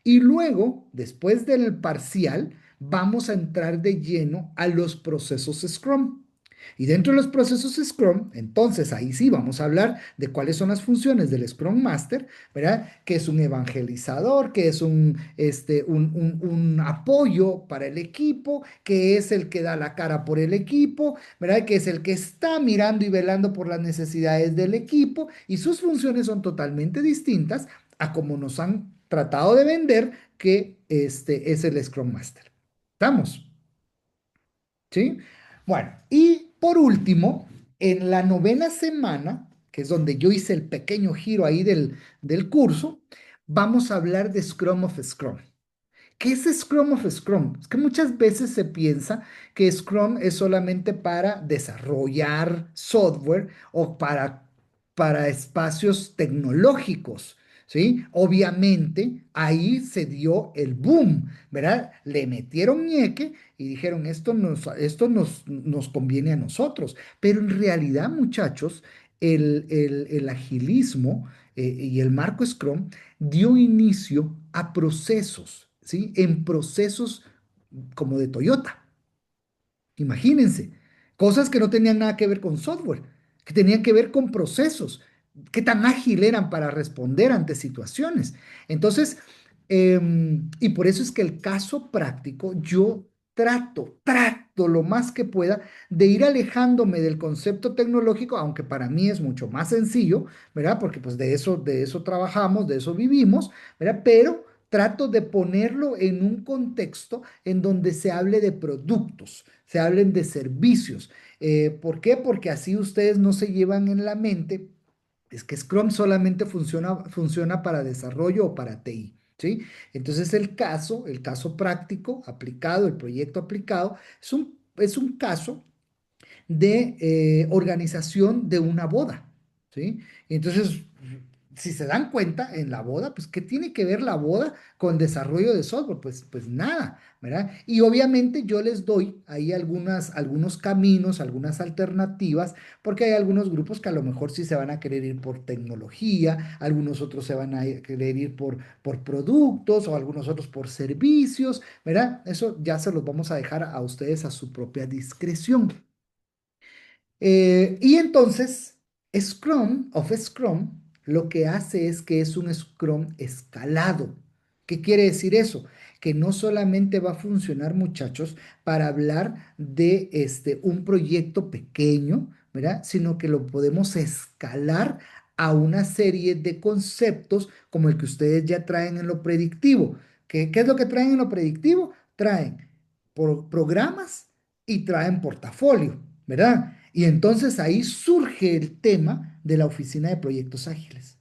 Y luego, después del parcial, vamos a entrar de lleno a los procesos Scrum. Y dentro de los procesos Scrum, entonces ahí sí vamos a hablar de cuáles son las funciones del Scrum Master, ¿verdad? Que es un evangelizador, que es un apoyo para el equipo, que es el que da la cara por el equipo, ¿verdad? Que es el que está mirando y velando por las necesidades del equipo, y sus funciones son totalmente distintas a como nos han tratado de vender que este es el Scrum Master. ¿Estamos? ¿Sí? Bueno, y por último, en la novena semana, que es donde yo hice el pequeño giro ahí del curso, vamos a hablar de Scrum of Scrum. ¿Qué es Scrum of Scrum? Es que muchas veces se piensa que Scrum es solamente para desarrollar software o para espacios tecnológicos, ¿sí? Obviamente ahí se dio el boom, ¿verdad? Le metieron ñeque y dijeron, nos conviene a nosotros. Pero en realidad, muchachos, el agilismo y el marco Scrum dio inicio a procesos, ¿sí? En procesos como de Toyota. Imagínense, cosas que no tenían nada que ver con software, que tenían que ver con procesos, qué tan ágil eran para responder ante situaciones. Entonces, y por eso es que el caso práctico, yo trato lo más que pueda de ir alejándome del concepto tecnológico, aunque para mí es mucho más sencillo, ¿verdad? Porque pues de eso trabajamos, de eso vivimos, ¿verdad? Pero trato de ponerlo en un contexto en donde se hable de productos, se hablen de servicios. ¿Por qué? Porque así ustedes no se llevan en la mente, es que Scrum solamente funciona para desarrollo o para TI. ¿Sí? Entonces el caso práctico aplicado, el proyecto aplicado, es un caso de organización de una boda, ¿sí? Entonces, si se dan cuenta, en la boda, pues, ¿qué tiene que ver la boda con desarrollo de software? Pues nada, ¿verdad? Y obviamente yo les doy ahí algunos caminos, algunas alternativas, porque hay algunos grupos que a lo mejor sí se van a querer ir por tecnología, algunos otros se van a querer ir por productos o algunos otros por servicios, ¿verdad? Eso ya se los vamos a dejar a ustedes a su propia discreción. Y entonces, Scrum lo que hace es que es un Scrum escalado. ¿Qué quiere decir eso? Que no solamente va a funcionar, muchachos, para hablar de un proyecto pequeño, ¿verdad? Sino que lo podemos escalar a una serie de conceptos como el que ustedes ya traen en lo predictivo. ¿Qué es lo que traen en lo predictivo? Traen programas y traen portafolio, ¿verdad? Y entonces ahí surge el tema de la oficina de proyectos ágiles,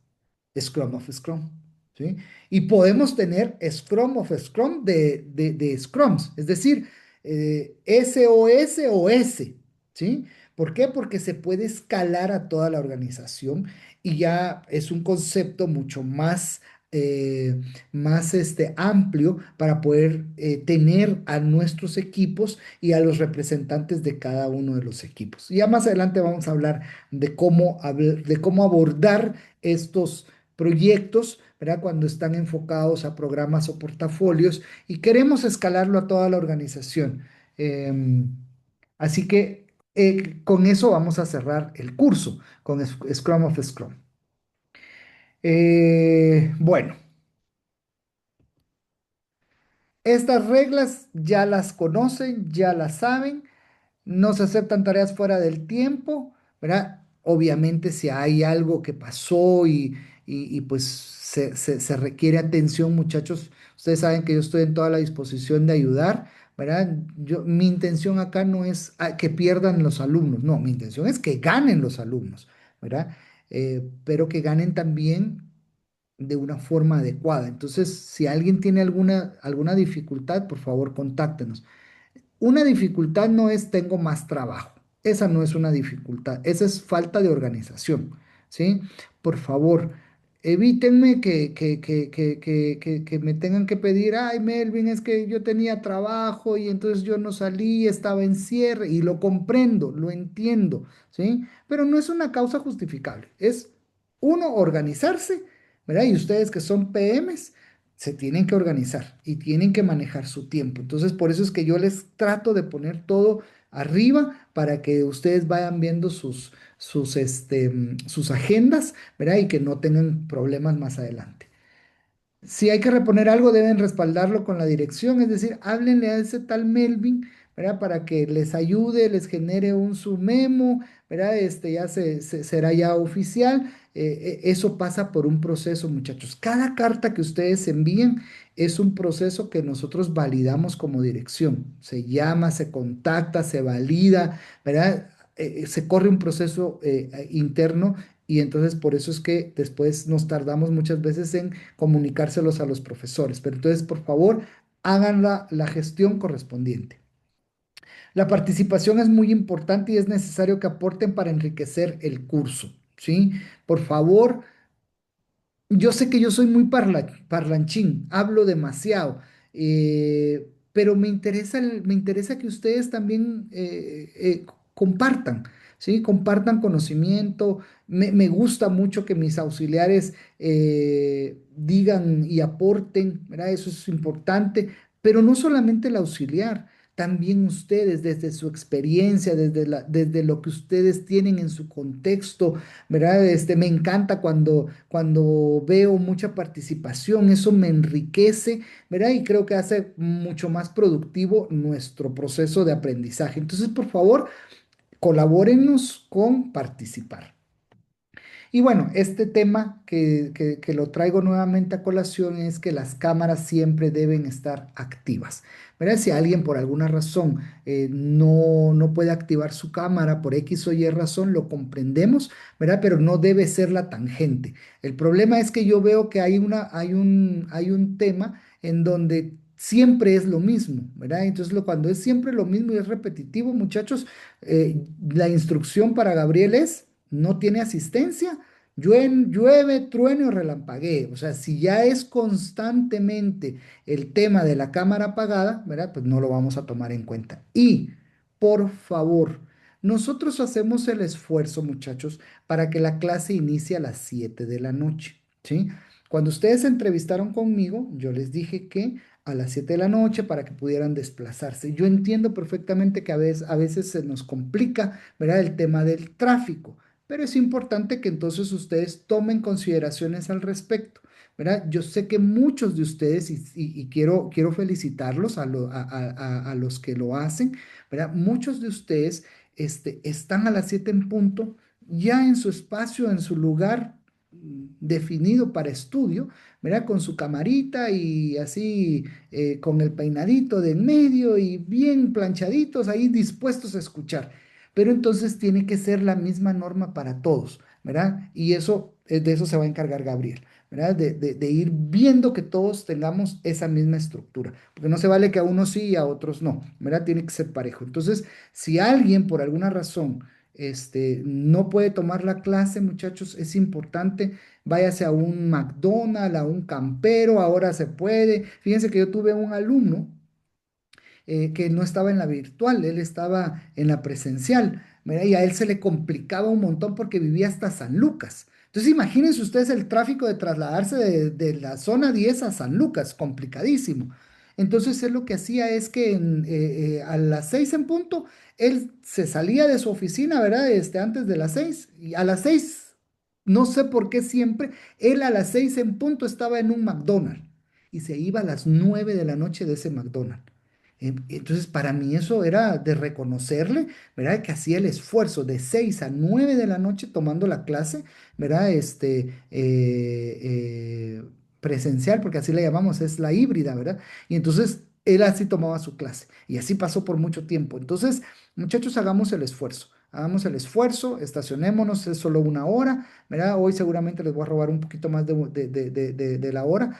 Scrum of Scrum, ¿sí? Y podemos tener Scrum of Scrum de Scrums, es decir, SOS o S, ¿sí? ¿Por qué? Porque se puede escalar a toda la organización y ya es un concepto mucho más amplio para poder tener a nuestros equipos y a los representantes de cada uno de los equipos. Y ya más adelante vamos a hablar de cómo abordar estos proyectos, ¿verdad? Cuando están enfocados a programas o portafolios y queremos escalarlo a toda la organización. Así que con eso vamos a cerrar el curso, con Scrum of Scrum. Bueno, estas reglas ya las conocen, ya las saben. No se aceptan tareas fuera del tiempo, ¿verdad? Obviamente si hay algo que pasó y, pues se requiere atención, muchachos, ustedes saben que yo estoy en toda la disposición de ayudar, ¿verdad? Mi intención acá no es que pierdan los alumnos, no, mi intención es que ganen los alumnos, ¿verdad? Pero que ganen también de una forma adecuada. Entonces, si alguien tiene alguna dificultad, por favor, contáctenos. Una dificultad no es tengo más trabajo. Esa no es una dificultad. Esa es falta de organización. ¿Sí? Por favor, evítenme que me tengan que pedir, ay, Melvin, es que yo tenía trabajo y entonces yo no salí, estaba en cierre y lo comprendo, lo entiendo. ¿Sí? Pero no es una causa justificable. Es uno, organizarse, ¿verdad? Y ustedes que son PMs se tienen que organizar y tienen que manejar su tiempo. Entonces, por eso es que yo les trato de poner todo arriba para que ustedes vayan viendo sus agendas, ¿verdad? Y que no tengan problemas más adelante. Si hay que reponer algo, deben respaldarlo con la dirección, es decir, háblenle a ese tal Melvin, ¿verdad? Para que les ayude, les genere un su memo, ¿verdad? Ya será ya oficial. Eso pasa por un proceso, muchachos. Cada carta que ustedes envíen es un proceso que nosotros validamos como dirección. Se llama, se contacta, se valida, ¿verdad? Se corre un proceso interno y entonces por eso es que después nos tardamos muchas veces en comunicárselos a los profesores. Pero entonces, por favor, hagan la gestión correspondiente. La participación es muy importante y es necesario que aporten para enriquecer el curso, ¿sí? Por favor, yo sé que yo soy muy parlanchín, hablo demasiado, pero me interesa que ustedes también compartan, ¿sí? Compartan conocimiento. Me gusta mucho que mis auxiliares digan y aporten, ¿verdad? Eso es importante, pero no solamente el auxiliar. también ustedes, desde su experiencia, desde lo que ustedes tienen en su contexto, ¿verdad? Me encanta cuando veo mucha participación, eso me enriquece, ¿verdad? Y creo que hace mucho más productivo nuestro proceso de aprendizaje. Entonces, por favor, colabórennos con participar. Y bueno, este tema que lo traigo nuevamente a colación es que las cámaras siempre deben estar activas. ¿Verdad? Si alguien por alguna razón no puede activar su cámara por X o Y razón, lo comprendemos, ¿verdad? Pero no debe ser la tangente. El problema es que yo veo que hay un tema en donde siempre es lo mismo, ¿verdad? Entonces, cuando es siempre lo mismo y es repetitivo, muchachos, la instrucción para Gabriel es, no tiene asistencia, llueve, truene o relampaguee. O sea, si ya es constantemente el tema de la cámara apagada, ¿verdad? Pues no lo vamos a tomar en cuenta. Y, por favor, nosotros hacemos el esfuerzo, muchachos, para que la clase inicie a las 7 de la noche, ¿sí? Cuando ustedes se entrevistaron conmigo, yo les dije que a las 7 de la noche para que pudieran desplazarse. Yo entiendo perfectamente que a veces se nos complica, ¿verdad? El tema del tráfico, pero es importante que entonces ustedes tomen consideraciones al respecto, ¿verdad? Yo sé que muchos de ustedes, y quiero felicitarlos a los que lo hacen, ¿verdad? Muchos de ustedes están a las 7 en punto, ya en su espacio, en su lugar definido para estudio, ¿verdad? Con su camarita y así, con el peinadito de en medio y bien planchaditos, ahí dispuestos a escuchar. Pero entonces tiene que ser la misma norma para todos, ¿verdad? Y eso, de eso se va a encargar Gabriel, ¿verdad? De ir viendo que todos tengamos esa misma estructura, porque no se vale que a unos sí y a otros no, ¿verdad? Tiene que ser parejo. Entonces, si alguien por alguna razón no puede tomar la clase, muchachos, es importante, váyase a un McDonald's, a un campero, ahora se puede. Fíjense que yo tuve un alumno que no estaba en la virtual, él estaba en la presencial, ¿verdad? Y a él se le complicaba un montón porque vivía hasta San Lucas. Entonces imagínense ustedes el tráfico de trasladarse de la zona 10 a San Lucas, complicadísimo. Entonces él lo que hacía es que a las 6 en punto, él se salía de su oficina, ¿verdad? Antes de las 6 y a las 6, no sé por qué siempre, él a las 6 en punto estaba en un McDonald's y se iba a las 9 de la noche de ese McDonald's. Entonces, para mí eso era de reconocerle, ¿verdad? Que hacía el esfuerzo de 6 a 9 de la noche tomando la clase, ¿verdad? Presencial, porque así le llamamos, es la híbrida, ¿verdad? Y entonces, él así tomaba su clase y así pasó por mucho tiempo. Entonces, muchachos, hagamos el esfuerzo. Hagamos el esfuerzo, estacionémonos, es solo una hora, ¿verdad? Hoy seguramente les voy a robar un poquito más de la hora,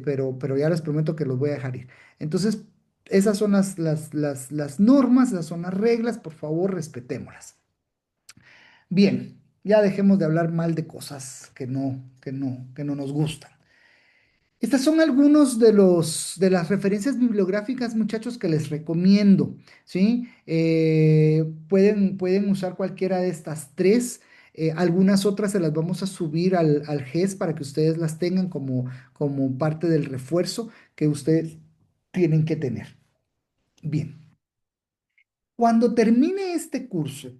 pero ya les prometo que los voy a dejar ir. Entonces, esas son las normas, esas son las reglas, por favor, respetémoslas. Bien, ya dejemos de hablar mal de cosas que no nos gustan. Estas son algunos de las referencias bibliográficas, muchachos, que les recomiendo, ¿sí? Pueden usar cualquiera de estas tres. Algunas otras se las vamos a subir al GES para que ustedes las tengan como parte del refuerzo que ustedes tienen que tener. Bien. Cuando termine este curso,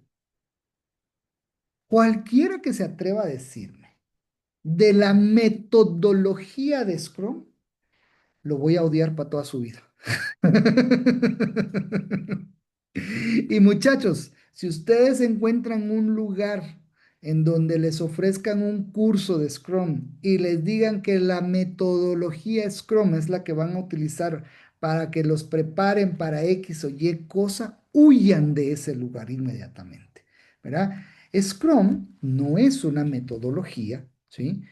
cualquiera que se atreva a decirme de la metodología de Scrum, lo voy a odiar para toda su vida. Y muchachos, si ustedes encuentran un lugar en donde les ofrezcan un curso de Scrum y les digan que la metodología Scrum es la que van a utilizar para que los preparen para X o Y cosa, huyan de ese lugar inmediatamente, ¿verdad? Scrum no es una metodología, ¿sí?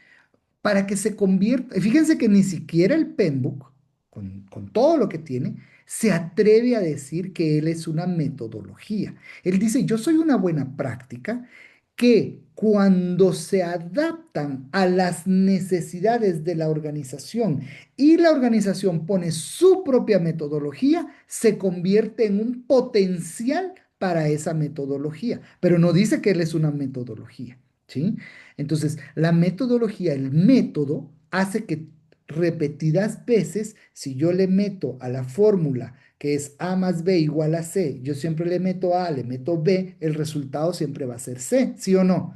Para que se convierta, fíjense que ni siquiera el Penbook, con todo lo que tiene, se atreve a decir que él es una metodología. Él dice, yo soy una buena práctica que cuando se adaptan a las necesidades de la organización y la organización pone su propia metodología, se convierte en un potencial para esa metodología, pero no dice que él es una metodología, ¿sí? Entonces, la metodología, el método, hace que repetidas veces, si yo le meto a la fórmula que es A más B igual a C, yo siempre le meto A, le meto B, el resultado siempre va a ser C, ¿sí o no?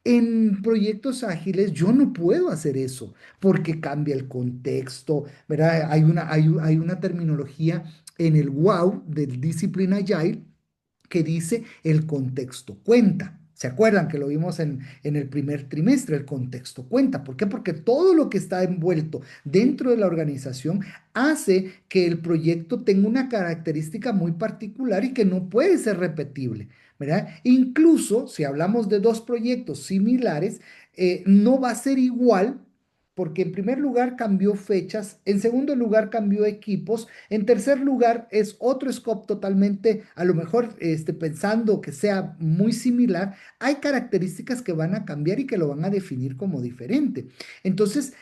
En proyectos ágiles yo no puedo hacer eso porque cambia el contexto, ¿verdad? Hay una terminología en el WOW del Discipline Agile que dice el contexto cuenta. ¿Se acuerdan que lo vimos en el primer trimestre? El contexto cuenta. ¿Por qué? Porque todo lo que está envuelto dentro de la organización hace que el proyecto tenga una característica muy particular y que no puede ser repetible, ¿verdad? Incluso si hablamos de dos proyectos similares, no va a ser igual porque en primer lugar cambió fechas, en segundo lugar cambió equipos, en tercer lugar es otro scope totalmente, a lo mejor pensando que sea muy similar, hay características que van a cambiar y que lo van a definir como diferente. Entonces,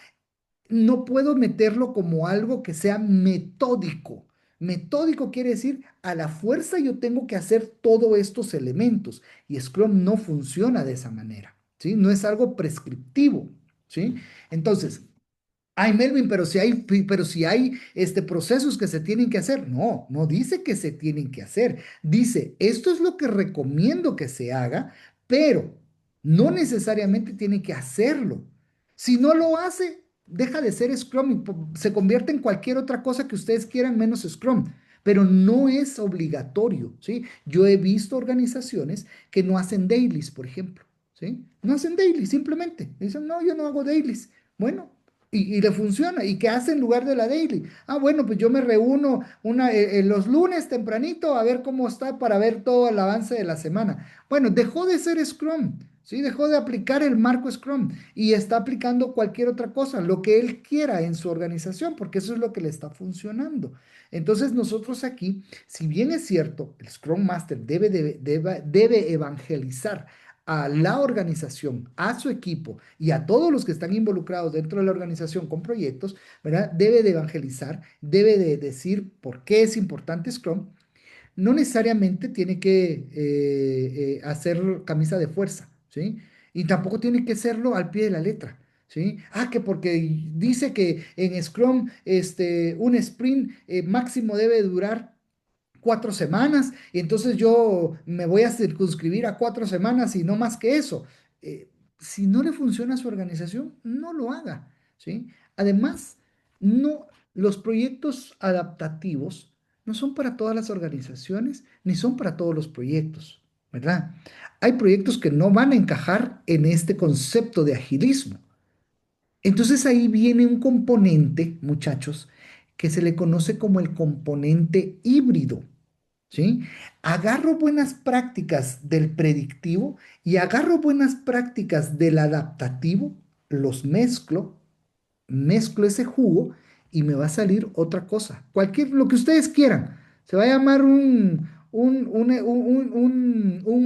no puedo meterlo como algo que sea metódico. Metódico quiere decir, a la fuerza yo tengo que hacer todos estos elementos y Scrum no funciona de esa manera, ¿sí? No es algo prescriptivo, ¿sí? Entonces, ay, Melvin, pero si hay procesos que se tienen que hacer. No, no dice que se tienen que hacer. Dice, esto es lo que recomiendo que se haga, pero no necesariamente tiene que hacerlo. Si no lo hace, deja de ser Scrum y se convierte en cualquier otra cosa que ustedes quieran menos Scrum. Pero no es obligatorio, ¿sí? Yo he visto organizaciones que no hacen dailies, por ejemplo, ¿sí? No hacen dailies, simplemente. Dicen, no, yo no hago dailies. Bueno, y le funciona. ¿Y qué hace en lugar de la daily? Ah, bueno, pues yo me reúno los lunes tempranito a ver cómo está para ver todo el avance de la semana. Bueno, dejó de ser Scrum, ¿sí? Dejó de aplicar el marco Scrum y está aplicando cualquier otra cosa, lo que él quiera en su organización, porque eso es lo que le está funcionando. Entonces nosotros aquí, si bien es cierto, el Scrum Master debe evangelizar a la organización, a su equipo y a todos los que están involucrados dentro de la organización con proyectos, ¿verdad? Debe de evangelizar, debe de decir por qué es importante Scrum. No necesariamente tiene que hacer camisa de fuerza, ¿sí? Y tampoco tiene que hacerlo al pie de la letra, ¿sí? Ah, que porque dice que en Scrum un sprint máximo debe durar 4 semanas, y entonces yo me voy a circunscribir a 4 semanas y no más que eso. Si no le funciona a su organización, no lo haga, ¿sí? Además, no, los proyectos adaptativos no son para todas las organizaciones ni son para todos los proyectos, ¿verdad? Hay proyectos que no van a encajar en este concepto de agilismo. Entonces ahí viene un componente, muchachos, que se le conoce como el componente híbrido. ¿Sí? Agarro buenas prácticas del predictivo y agarro buenas prácticas del adaptativo, los mezclo ese jugo y me va a salir otra cosa. Lo que ustedes quieran. Se va a llamar un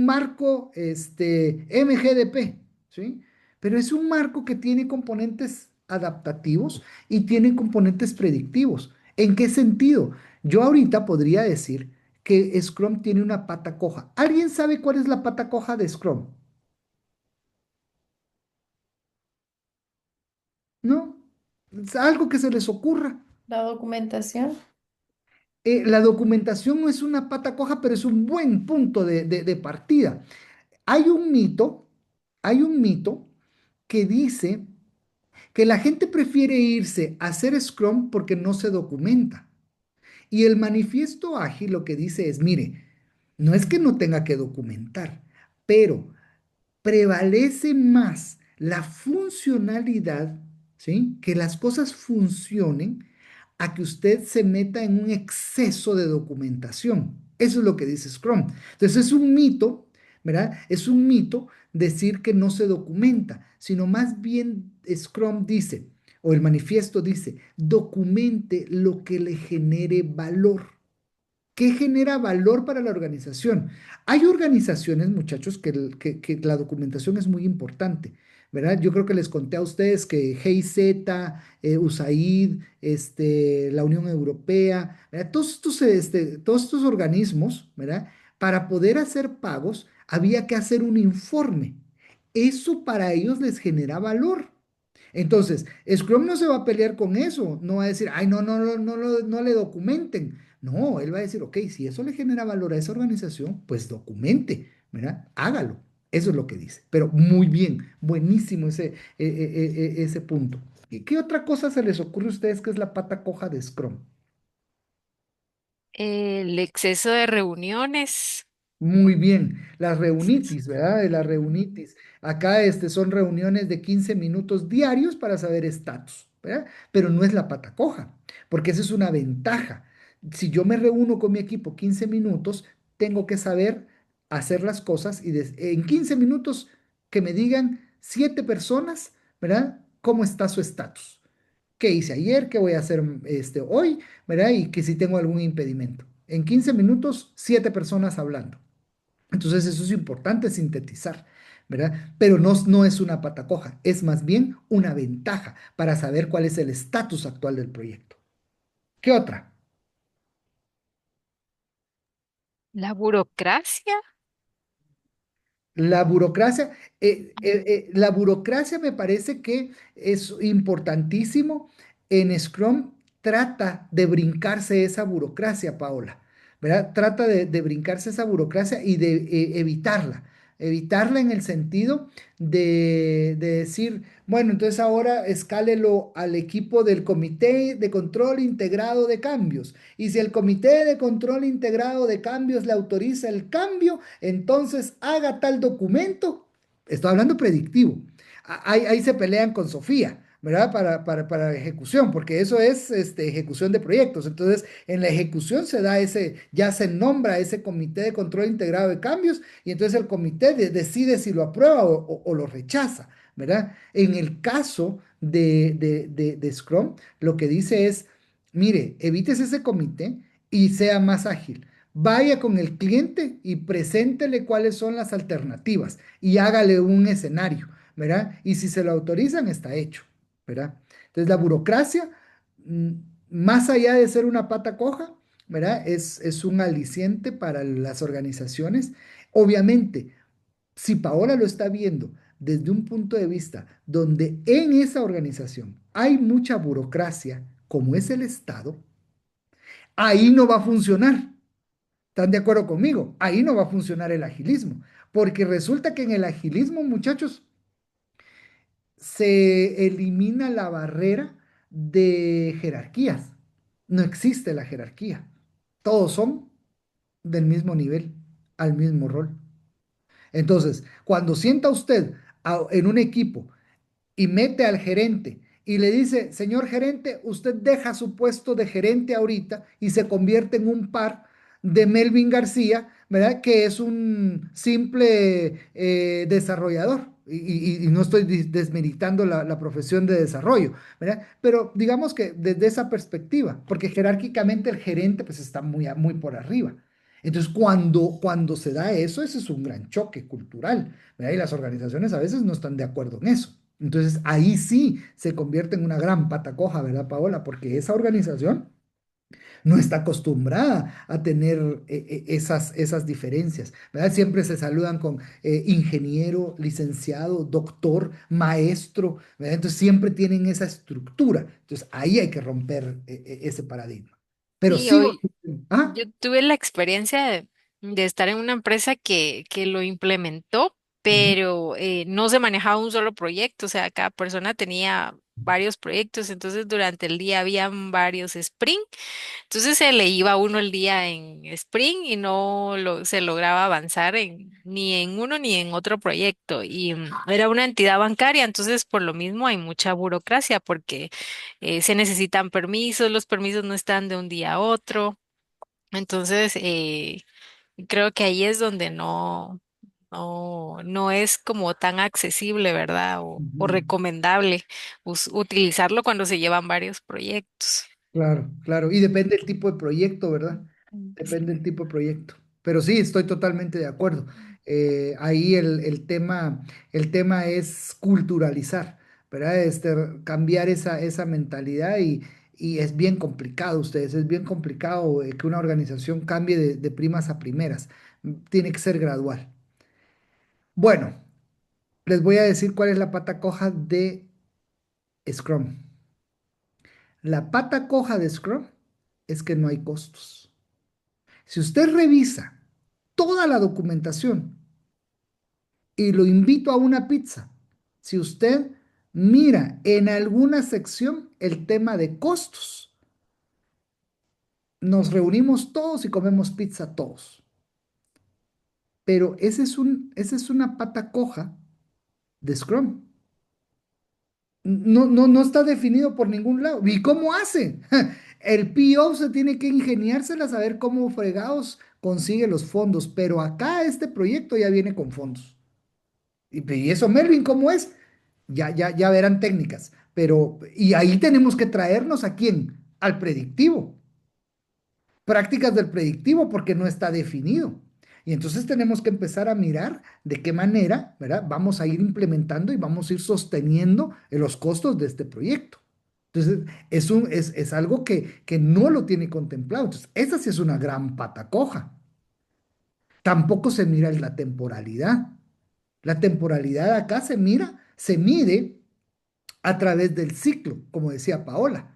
marco MGDP, ¿sí? Pero es un marco que tiene componentes adaptativos y tiene componentes predictivos. ¿En qué sentido? Yo ahorita podría decir que Scrum tiene una pata coja. ¿Alguien sabe cuál es la pata coja de Scrum? ¿No? Es algo que se les ocurra. La documentación. La documentación no es una pata coja, pero es un buen punto de partida. Hay un mito, hay un mito que dice que la gente prefiere irse a hacer Scrum porque no se documenta. Y el manifiesto ágil lo que dice es, mire, no es que no tenga que documentar, pero prevalece más la funcionalidad, ¿sí? Que las cosas funcionen a que usted se meta en un exceso de documentación. Eso es lo que dice Scrum. Entonces es un mito, ¿verdad? Es un mito decir que no se documenta, sino más bien Scrum dice, o el manifiesto dice, documente lo que le genere valor. ¿Qué genera valor para la organización? Hay organizaciones, muchachos, que la documentación es muy importante, ¿verdad? Yo creo que les conté a ustedes que GIZ, USAID, la Unión Europea, ¿verdad? Todos estos organismos, ¿verdad? Para poder hacer pagos, había que hacer un informe. Eso para ellos les genera valor. Entonces, Scrum no se va a pelear con eso, no va a decir, ay, no, no, no, no, no le documenten. No, él va a decir, ok, si eso le genera valor a esa organización, pues documente, ¿verdad? Hágalo. Eso es lo que dice. Pero muy bien, buenísimo ese punto. ¿Y qué otra cosa se les ocurre a ustedes que es la pata coja de Scrum? El exceso de reuniones. Muy bien, las reunitis, ¿verdad? De las reunitis. Acá son reuniones de 15 minutos diarios para saber estatus, ¿verdad? Pero no es la pata coja, porque esa es una ventaja. Si yo me reúno con mi equipo 15 minutos, tengo que saber hacer las cosas y en 15 minutos que me digan 7 personas, ¿verdad? ¿Cómo está su estatus? ¿Qué hice ayer? ¿Qué voy a hacer hoy? ¿Verdad? Y que si tengo algún impedimento. En 15 minutos, 7 personas hablando. Entonces eso es importante sintetizar, ¿verdad? Pero no es una pata coja, es más bien una ventaja para saber cuál es el estatus actual del proyecto. ¿Qué otra? La burocracia. La burocracia me parece que es importantísimo. En Scrum trata de brincarse esa burocracia, Paola, ¿verdad? Trata de brincarse esa burocracia y de evitarla. Evitarla en el sentido de decir, bueno, entonces ahora escálelo al equipo del comité de control integrado de cambios. Y si el comité de control integrado de cambios le autoriza el cambio, entonces haga tal documento. Estoy hablando predictivo. Ahí se pelean con Sofía, ¿verdad? Para ejecución, porque eso es ejecución de proyectos. Entonces, en la ejecución se da ya se nombra ese comité de control integrado de cambios y entonces el comité decide si lo aprueba o lo rechaza, ¿verdad? En el caso de Scrum, lo que dice es, mire, evites ese comité y sea más ágil. Vaya con el cliente y preséntele cuáles son las alternativas y hágale un escenario, ¿verdad? Y si se lo autorizan, está hecho, ¿verdad? Entonces, la burocracia, mm, más allá de ser una pata coja, ¿verdad? Es un aliciente para las organizaciones. Obviamente, si Paola lo está viendo desde un punto de vista donde en esa organización hay mucha burocracia, como es el Estado, ahí no va a funcionar. ¿Están de acuerdo conmigo? Ahí no va a funcionar el agilismo, porque resulta que en el agilismo, muchachos, se elimina la barrera de jerarquías. No existe la jerarquía. Todos son del mismo nivel, al mismo rol. Entonces, cuando sienta usted en un equipo y mete al gerente y le dice, señor gerente, usted deja su puesto de gerente ahorita y se convierte en un par de Melvin García, ¿verdad? Que es un simple desarrollador. Y no estoy desmeritando la profesión de desarrollo, ¿verdad? Pero digamos que desde esa perspectiva, porque jerárquicamente el gerente pues está muy por arriba. Entonces, cuando se da eso, ese es un gran choque cultural, ¿verdad? Y las organizaciones a veces no están de acuerdo en eso. Entonces, ahí sí se convierte en una gran pata coja, ¿verdad, Paola? Porque esa organización no está acostumbrada a tener esas diferencias, ¿verdad? Siempre se saludan con ingeniero, licenciado, doctor, maestro, ¿verdad? Entonces, siempre tienen esa estructura. Entonces, ahí hay que romper ese paradigma. Pero Sí, sigo. hoy ¿Ah? yo tuve la experiencia de estar en una empresa que lo implementó, Ujú. pero no se manejaba un solo proyecto, o sea, cada persona tenía varios proyectos, entonces durante el día habían varios sprint. Entonces se le iba a uno el día en sprint y se lograba avanzar ni en uno ni en otro proyecto. Y era una entidad bancaria, entonces por lo mismo hay mucha burocracia porque se necesitan permisos, los permisos no están de un día a otro. Entonces creo que ahí es donde no es como tan accesible, ¿verdad? O Ujú. recomendable utilizarlo cuando se llevan varios proyectos. Claro, claro. Y depende del tipo de proyecto, ¿verdad? Depende del tipo de proyecto. Pero sí, estoy totalmente de acuerdo. Ahí el tema es culturalizar, ¿verdad? Cambiar esa mentalidad y es bien complicado, ustedes, es bien complicado que una organización cambie de primas a primeras. Tiene que ser gradual. Bueno, les voy a decir cuál es la pata coja de Scrum. La pata coja de Scrum es que no hay costos. Si usted revisa toda la documentación y lo invito a una pizza, si usted mira en alguna sección el tema de costos, nos reunimos todos y comemos pizza todos. Pero esa es una pata coja de Scrum. No está definido por ningún lado. ¿Y cómo hace? El PO se tiene que ingeniárselas a ver cómo fregados consigue los fondos, pero acá este proyecto ya viene con fondos. Y eso, Melvin, ¿cómo es? Ya verán técnicas, pero y ahí tenemos que traernos a quién, al predictivo, prácticas del predictivo, porque no está definido. Y entonces tenemos que empezar a mirar de qué manera, ¿verdad? Vamos a ir implementando y vamos a ir sosteniendo los costos de este proyecto. Entonces, es algo que no lo tiene contemplado. Entonces, esa sí es una gran pata coja. Tampoco se mira la temporalidad. La temporalidad acá se mira, se mide a través del ciclo, como decía Paola.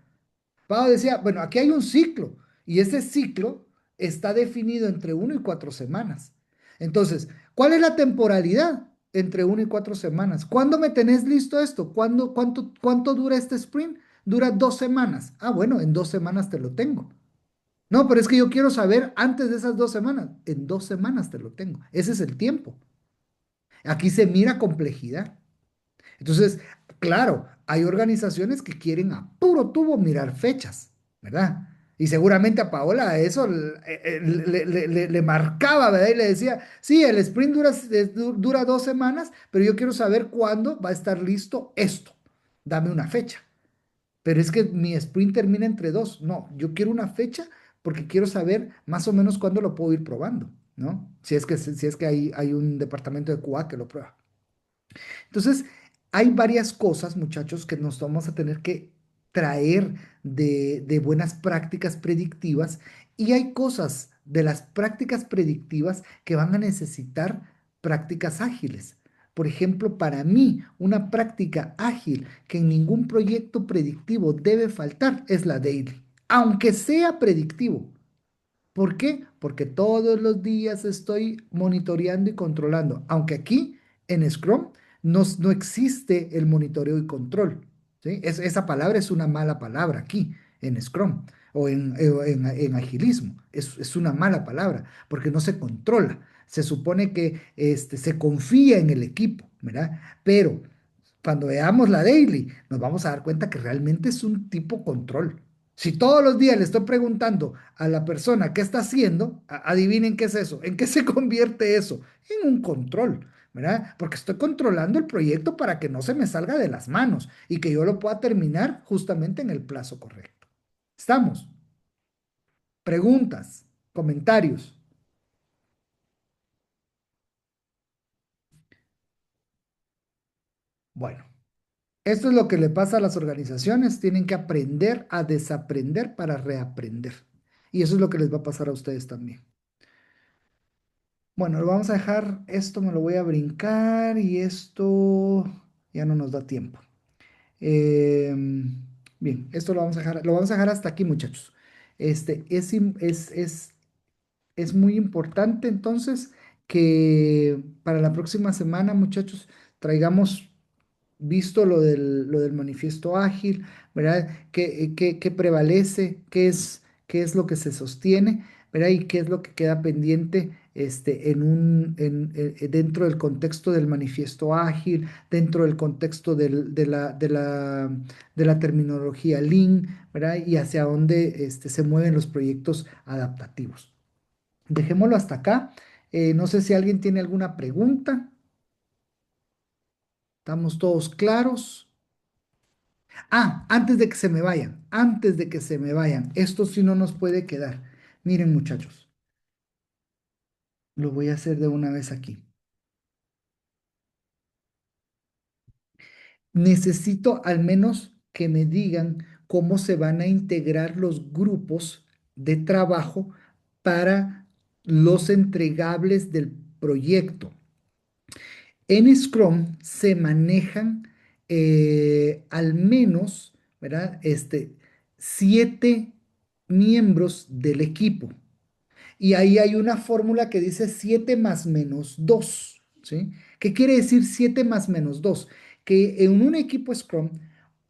Paola decía, bueno, aquí hay un ciclo y ese ciclo está definido entre 1 y 4 semanas. Entonces, ¿cuál es la temporalidad entre 1 y 4 semanas? ¿Cuándo me tenés listo esto? ¿Cuánto dura este sprint? Dura 2 semanas. Ah, bueno, en 2 semanas te lo tengo. No, pero es que yo quiero saber antes de esas 2 semanas. En 2 semanas te lo tengo. Ese es el tiempo. Aquí se mira complejidad. Entonces, claro, hay organizaciones que quieren a puro tubo mirar fechas, ¿verdad? Y seguramente a Paola eso le marcaba, ¿verdad? Y le decía, sí, el sprint dura 2 semanas, pero yo quiero saber cuándo va a estar listo esto. Dame una fecha. Pero es que mi sprint termina entre dos. No, yo quiero una fecha porque quiero saber más o menos cuándo lo puedo ir probando, ¿no? Si es que hay un departamento de QA que lo prueba. Entonces, hay varias cosas, muchachos, que nos vamos a tener que traer de buenas prácticas predictivas y hay cosas de las prácticas predictivas que van a necesitar prácticas ágiles. Por ejemplo, para mí, una práctica ágil que en ningún proyecto predictivo debe faltar es la daily, aunque sea predictivo. ¿Por qué? Porque todos los días estoy monitoreando y controlando, aunque aquí en Scrum no existe el monitoreo y control. ¿Sí? Esa palabra es una mala palabra aquí en Scrum o en agilismo. Es una mala palabra porque no se controla. Se supone que se confía en el equipo, ¿verdad? Pero cuando veamos la daily, nos vamos a dar cuenta que realmente es un tipo control. Si todos los días le estoy preguntando a la persona qué está haciendo, adivinen qué es eso. ¿En qué se convierte eso? En un control, ¿verdad? Porque estoy controlando el proyecto para que no se me salga de las manos y que yo lo pueda terminar justamente en el plazo correcto. ¿Estamos? Preguntas, comentarios. Bueno, esto es lo que le pasa a las organizaciones. Tienen que aprender a desaprender para reaprender. Y eso es lo que les va a pasar a ustedes también. Bueno, lo vamos a dejar, esto me lo voy a brincar y esto ya no nos da tiempo. Bien, esto lo vamos a dejar hasta aquí, muchachos. Es muy importante entonces que para la próxima semana, muchachos, traigamos visto lo del manifiesto ágil, ¿verdad? ¿Qué prevalece? ¿Qué es lo que se sostiene? ¿Verdad? ¿Y qué es lo que queda pendiente dentro del contexto del manifiesto ágil, dentro del contexto de la terminología Lean, ¿verdad? Y hacia dónde se mueven los proyectos adaptativos. Dejémoslo hasta acá. No sé si alguien tiene alguna pregunta. ¿Estamos todos claros? Ah, antes de que se me vayan, esto sí no nos puede quedar. Miren, muchachos, lo voy a hacer de una vez aquí. Necesito al menos que me digan cómo se van a integrar los grupos de trabajo para los entregables del proyecto. En Scrum se manejan al menos, ¿verdad? 7 miembros del equipo. Y ahí hay una fórmula que dice 7 más menos 2, ¿sí? ¿Qué quiere decir 7 más menos 2? Que en un equipo Scrum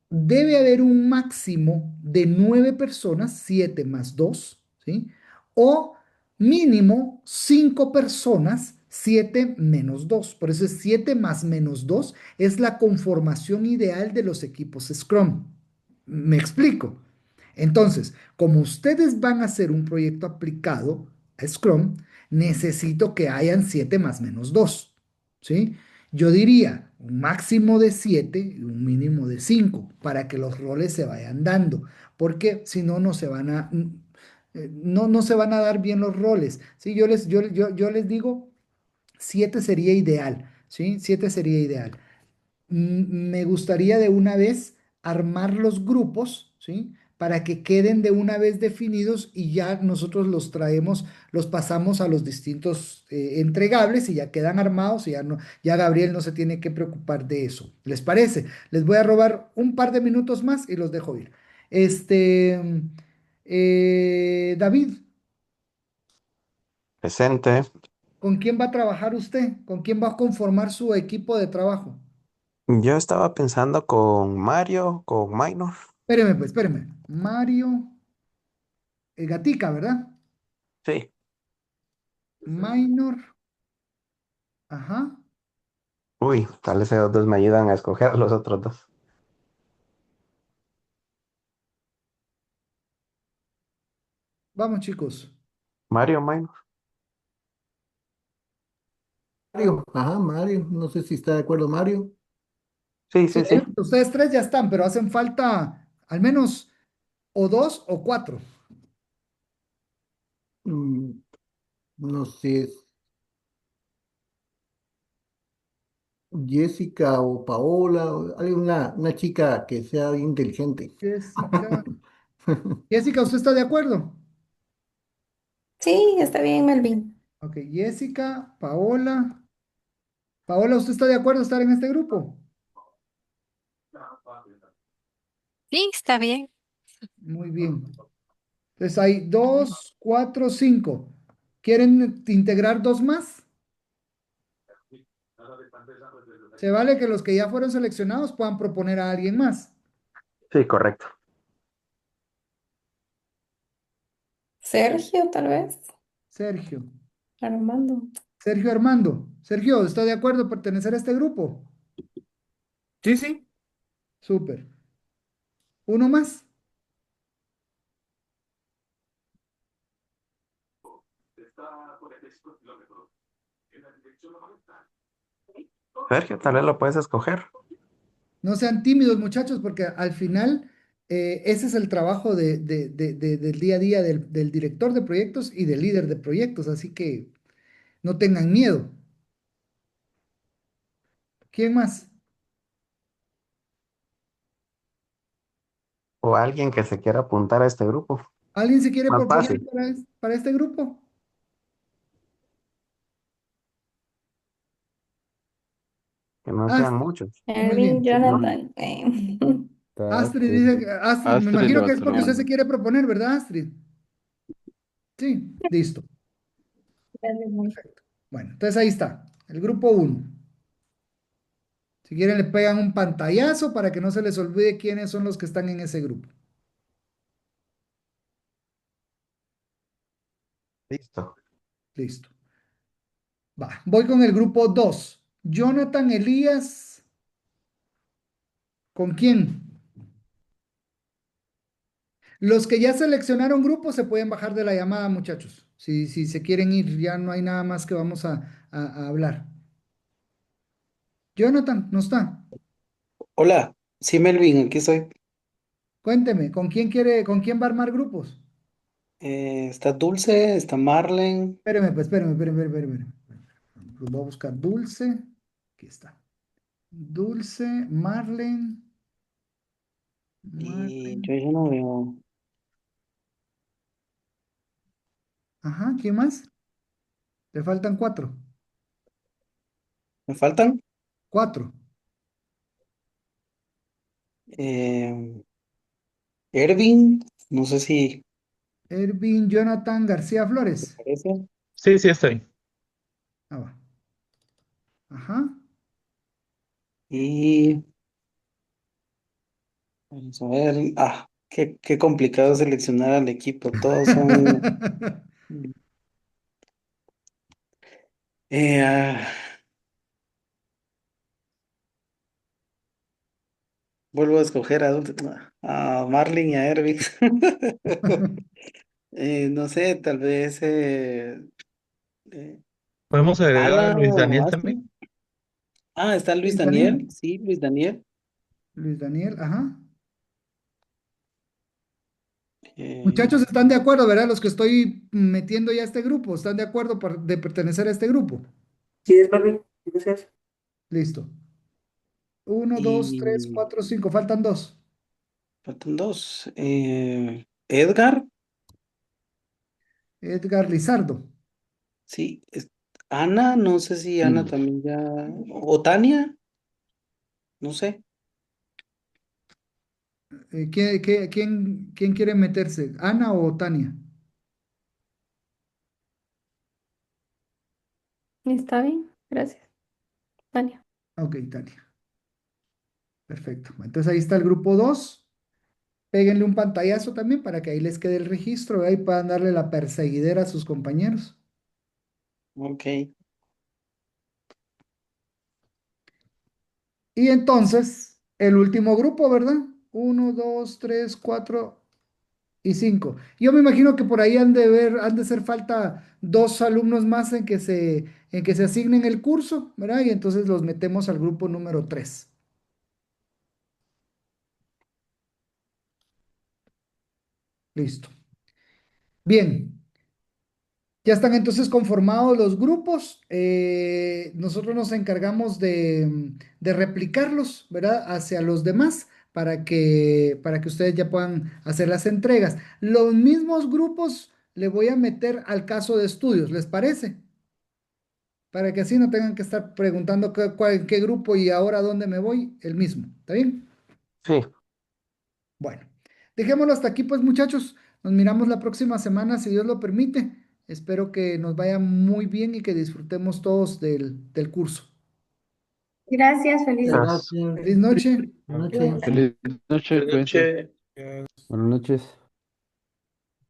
debe haber un máximo de 9 personas, 7 más 2, ¿sí? O mínimo 5 personas, 7 menos 2. Por eso es 7 más menos 2 es la conformación ideal de los equipos Scrum. ¿Me explico? Entonces, como ustedes van a hacer un proyecto aplicado a Scrum, necesito que hayan 7 más menos 2, ¿sí? Yo diría un máximo de 7 y un mínimo de 5 para que los roles se vayan dando, porque si no, no se van a dar bien los roles. ¿Sí? Yo les digo, 7 sería ideal, ¿sí? 7 sería ideal. Me gustaría de una vez armar los grupos, ¿sí? Para que queden de una vez definidos y ya nosotros los traemos, los pasamos a los distintos entregables y ya quedan armados y ya no, ya Gabriel no se tiene que preocupar de eso. ¿Les parece? Les voy a robar un par de minutos más y los dejo ir. Este, David, Presente. ¿con quién va a trabajar usted? ¿Con quién va a conformar su equipo de trabajo? Yo estaba pensando con Mario, con Minor. Espéreme, pues, espéreme. Mario. Gatica, ¿verdad? Sí. Minor. Ajá. Uy, tal vez esos dos me ayudan a escoger a los otros dos. Vamos, chicos. Mario, Minor. Mario, ajá, Mario, no sé si está de acuerdo Mario. Sí, Sí, sí, sí. ustedes tres ya están, pero hacen falta al menos o dos o cuatro. Mm, no sé, Jessica o Paola, o alguna una chica que sea inteligente. Jessica. Jessica, ¿usted está de acuerdo? Sí, está bien, Melvin. Ok, Jessica, Paola. Paola, ¿usted está de acuerdo estar en este grupo? Sí, está bien. Muy bien. Entonces hay dos, cuatro, cinco. ¿Quieren integrar dos más? Se vale que los que ya fueron seleccionados puedan proponer a alguien más. Sí, correcto. Sergio, tal vez. Sergio. Armando. Sergio Armando. Sergio, ¿está de acuerdo en pertenecer a este grupo? Sí, sí. Súper. ¿Uno más? Sergio, tal vez lo puedes escoger. No sean tímidos, muchachos, porque al final ese es el trabajo del día a día del director de proyectos y del líder de proyectos, así que no tengan miedo. ¿Quién más? O alguien que se quiera apuntar a este grupo. ¿Alguien se quiere Más proponer fácil, para este grupo? que no sean Astrid, muchos. muy Melvin, bien. Uy, Jonathan. está Astrid dice, Astrid. Astrid, me Astrid imagino lo que es porque usted se otro. quiere proponer, ¿verdad, Astrid? Sí, listo. Perfecto. Bueno, entonces ahí está, el grupo uno. Si quieren, le pegan un pantallazo para que no se les olvide quiénes son los que están en ese grupo. Listo. Listo. Va, voy con el grupo 2. Jonathan Elías, ¿con quién? Los que ya seleccionaron grupos se pueden bajar de la llamada, muchachos. Si se quieren ir, ya no hay nada más que vamos a hablar. Jonathan, ¿no está? Hola, sí, Melvin, aquí estoy. Cuénteme, con quién va a armar grupos? Está Dulce, está Marlen Espéreme, pues, espéreme. Pues voy a buscar Dulce. Aquí está. Dulce, Marlen. y Marlen. yo ya no veo. Ajá, ¿quién más? Le faltan cuatro. ¿Me faltan? Cuatro. Eh, Ervin, no sé si. Ervin Jonathan García ¿te Flores. parece? Sí, sí estoy. Ah, va. Ajá. Y vamos a ver. Qué complicado seleccionar al equipo. Todos son. eh, ah, vuelvo a escoger a Marlin y a Ervin. No sé, tal vez eh, ¿Podemos agregar a Ana Luis o Daniel Astrid. también? Está Luis Luis Daniel. Daniel. Sí, Luis Daniel. Luis Daniel, ajá. Muchachos, Eh, ¿están de acuerdo, verdad? Los que estoy metiendo ya a este grupo, ¿están de acuerdo de pertenecer a este grupo? Sí, es Marvin. Gracias. Listo. Uno, dos, tres, Y cuatro, cinco. Faltan dos. faltan dos. Edgar. Edgar Lizardo. Sí. Ana, no sé si Ana Mm. también ya. O Tania, no sé. ¿Quién quiere meterse? ¿Ana o Tania? Está bien, gracias. Tania. Ok, Tania. Perfecto. Entonces ahí está el grupo 2. Péguenle un pantallazo también para que ahí les quede el registro, ¿verdad? Y puedan darle la perseguidera a sus compañeros. Ok. Y entonces, el último grupo, ¿verdad? Uno, dos, tres, cuatro y cinco. Yo me imagino que por ahí han de hacer falta dos alumnos más en que se asignen el curso, ¿verdad? Y entonces los metemos al grupo número 3. Listo. Bien, ya están entonces conformados los grupos. Nosotros nos encargamos de replicarlos, ¿verdad? Hacia los demás para que ustedes ya puedan hacer las entregas. Los mismos grupos le voy a meter al caso de estudios, ¿les parece? Para que así no tengan que estar preguntando qué grupo y ahora dónde me voy, el mismo. ¿Está bien? Sí, Bueno, dejémoslo hasta aquí, pues muchachos. Nos miramos la próxima semana, si Dios lo permite. Espero que nos vaya muy bien y que disfrutemos todos del curso. Gracias, feliz Muchas día. gracias. Feliz gracias. noche. Buenas Igual. noches. Feliz noche, Buenas cuídense. noches. Buenas noches.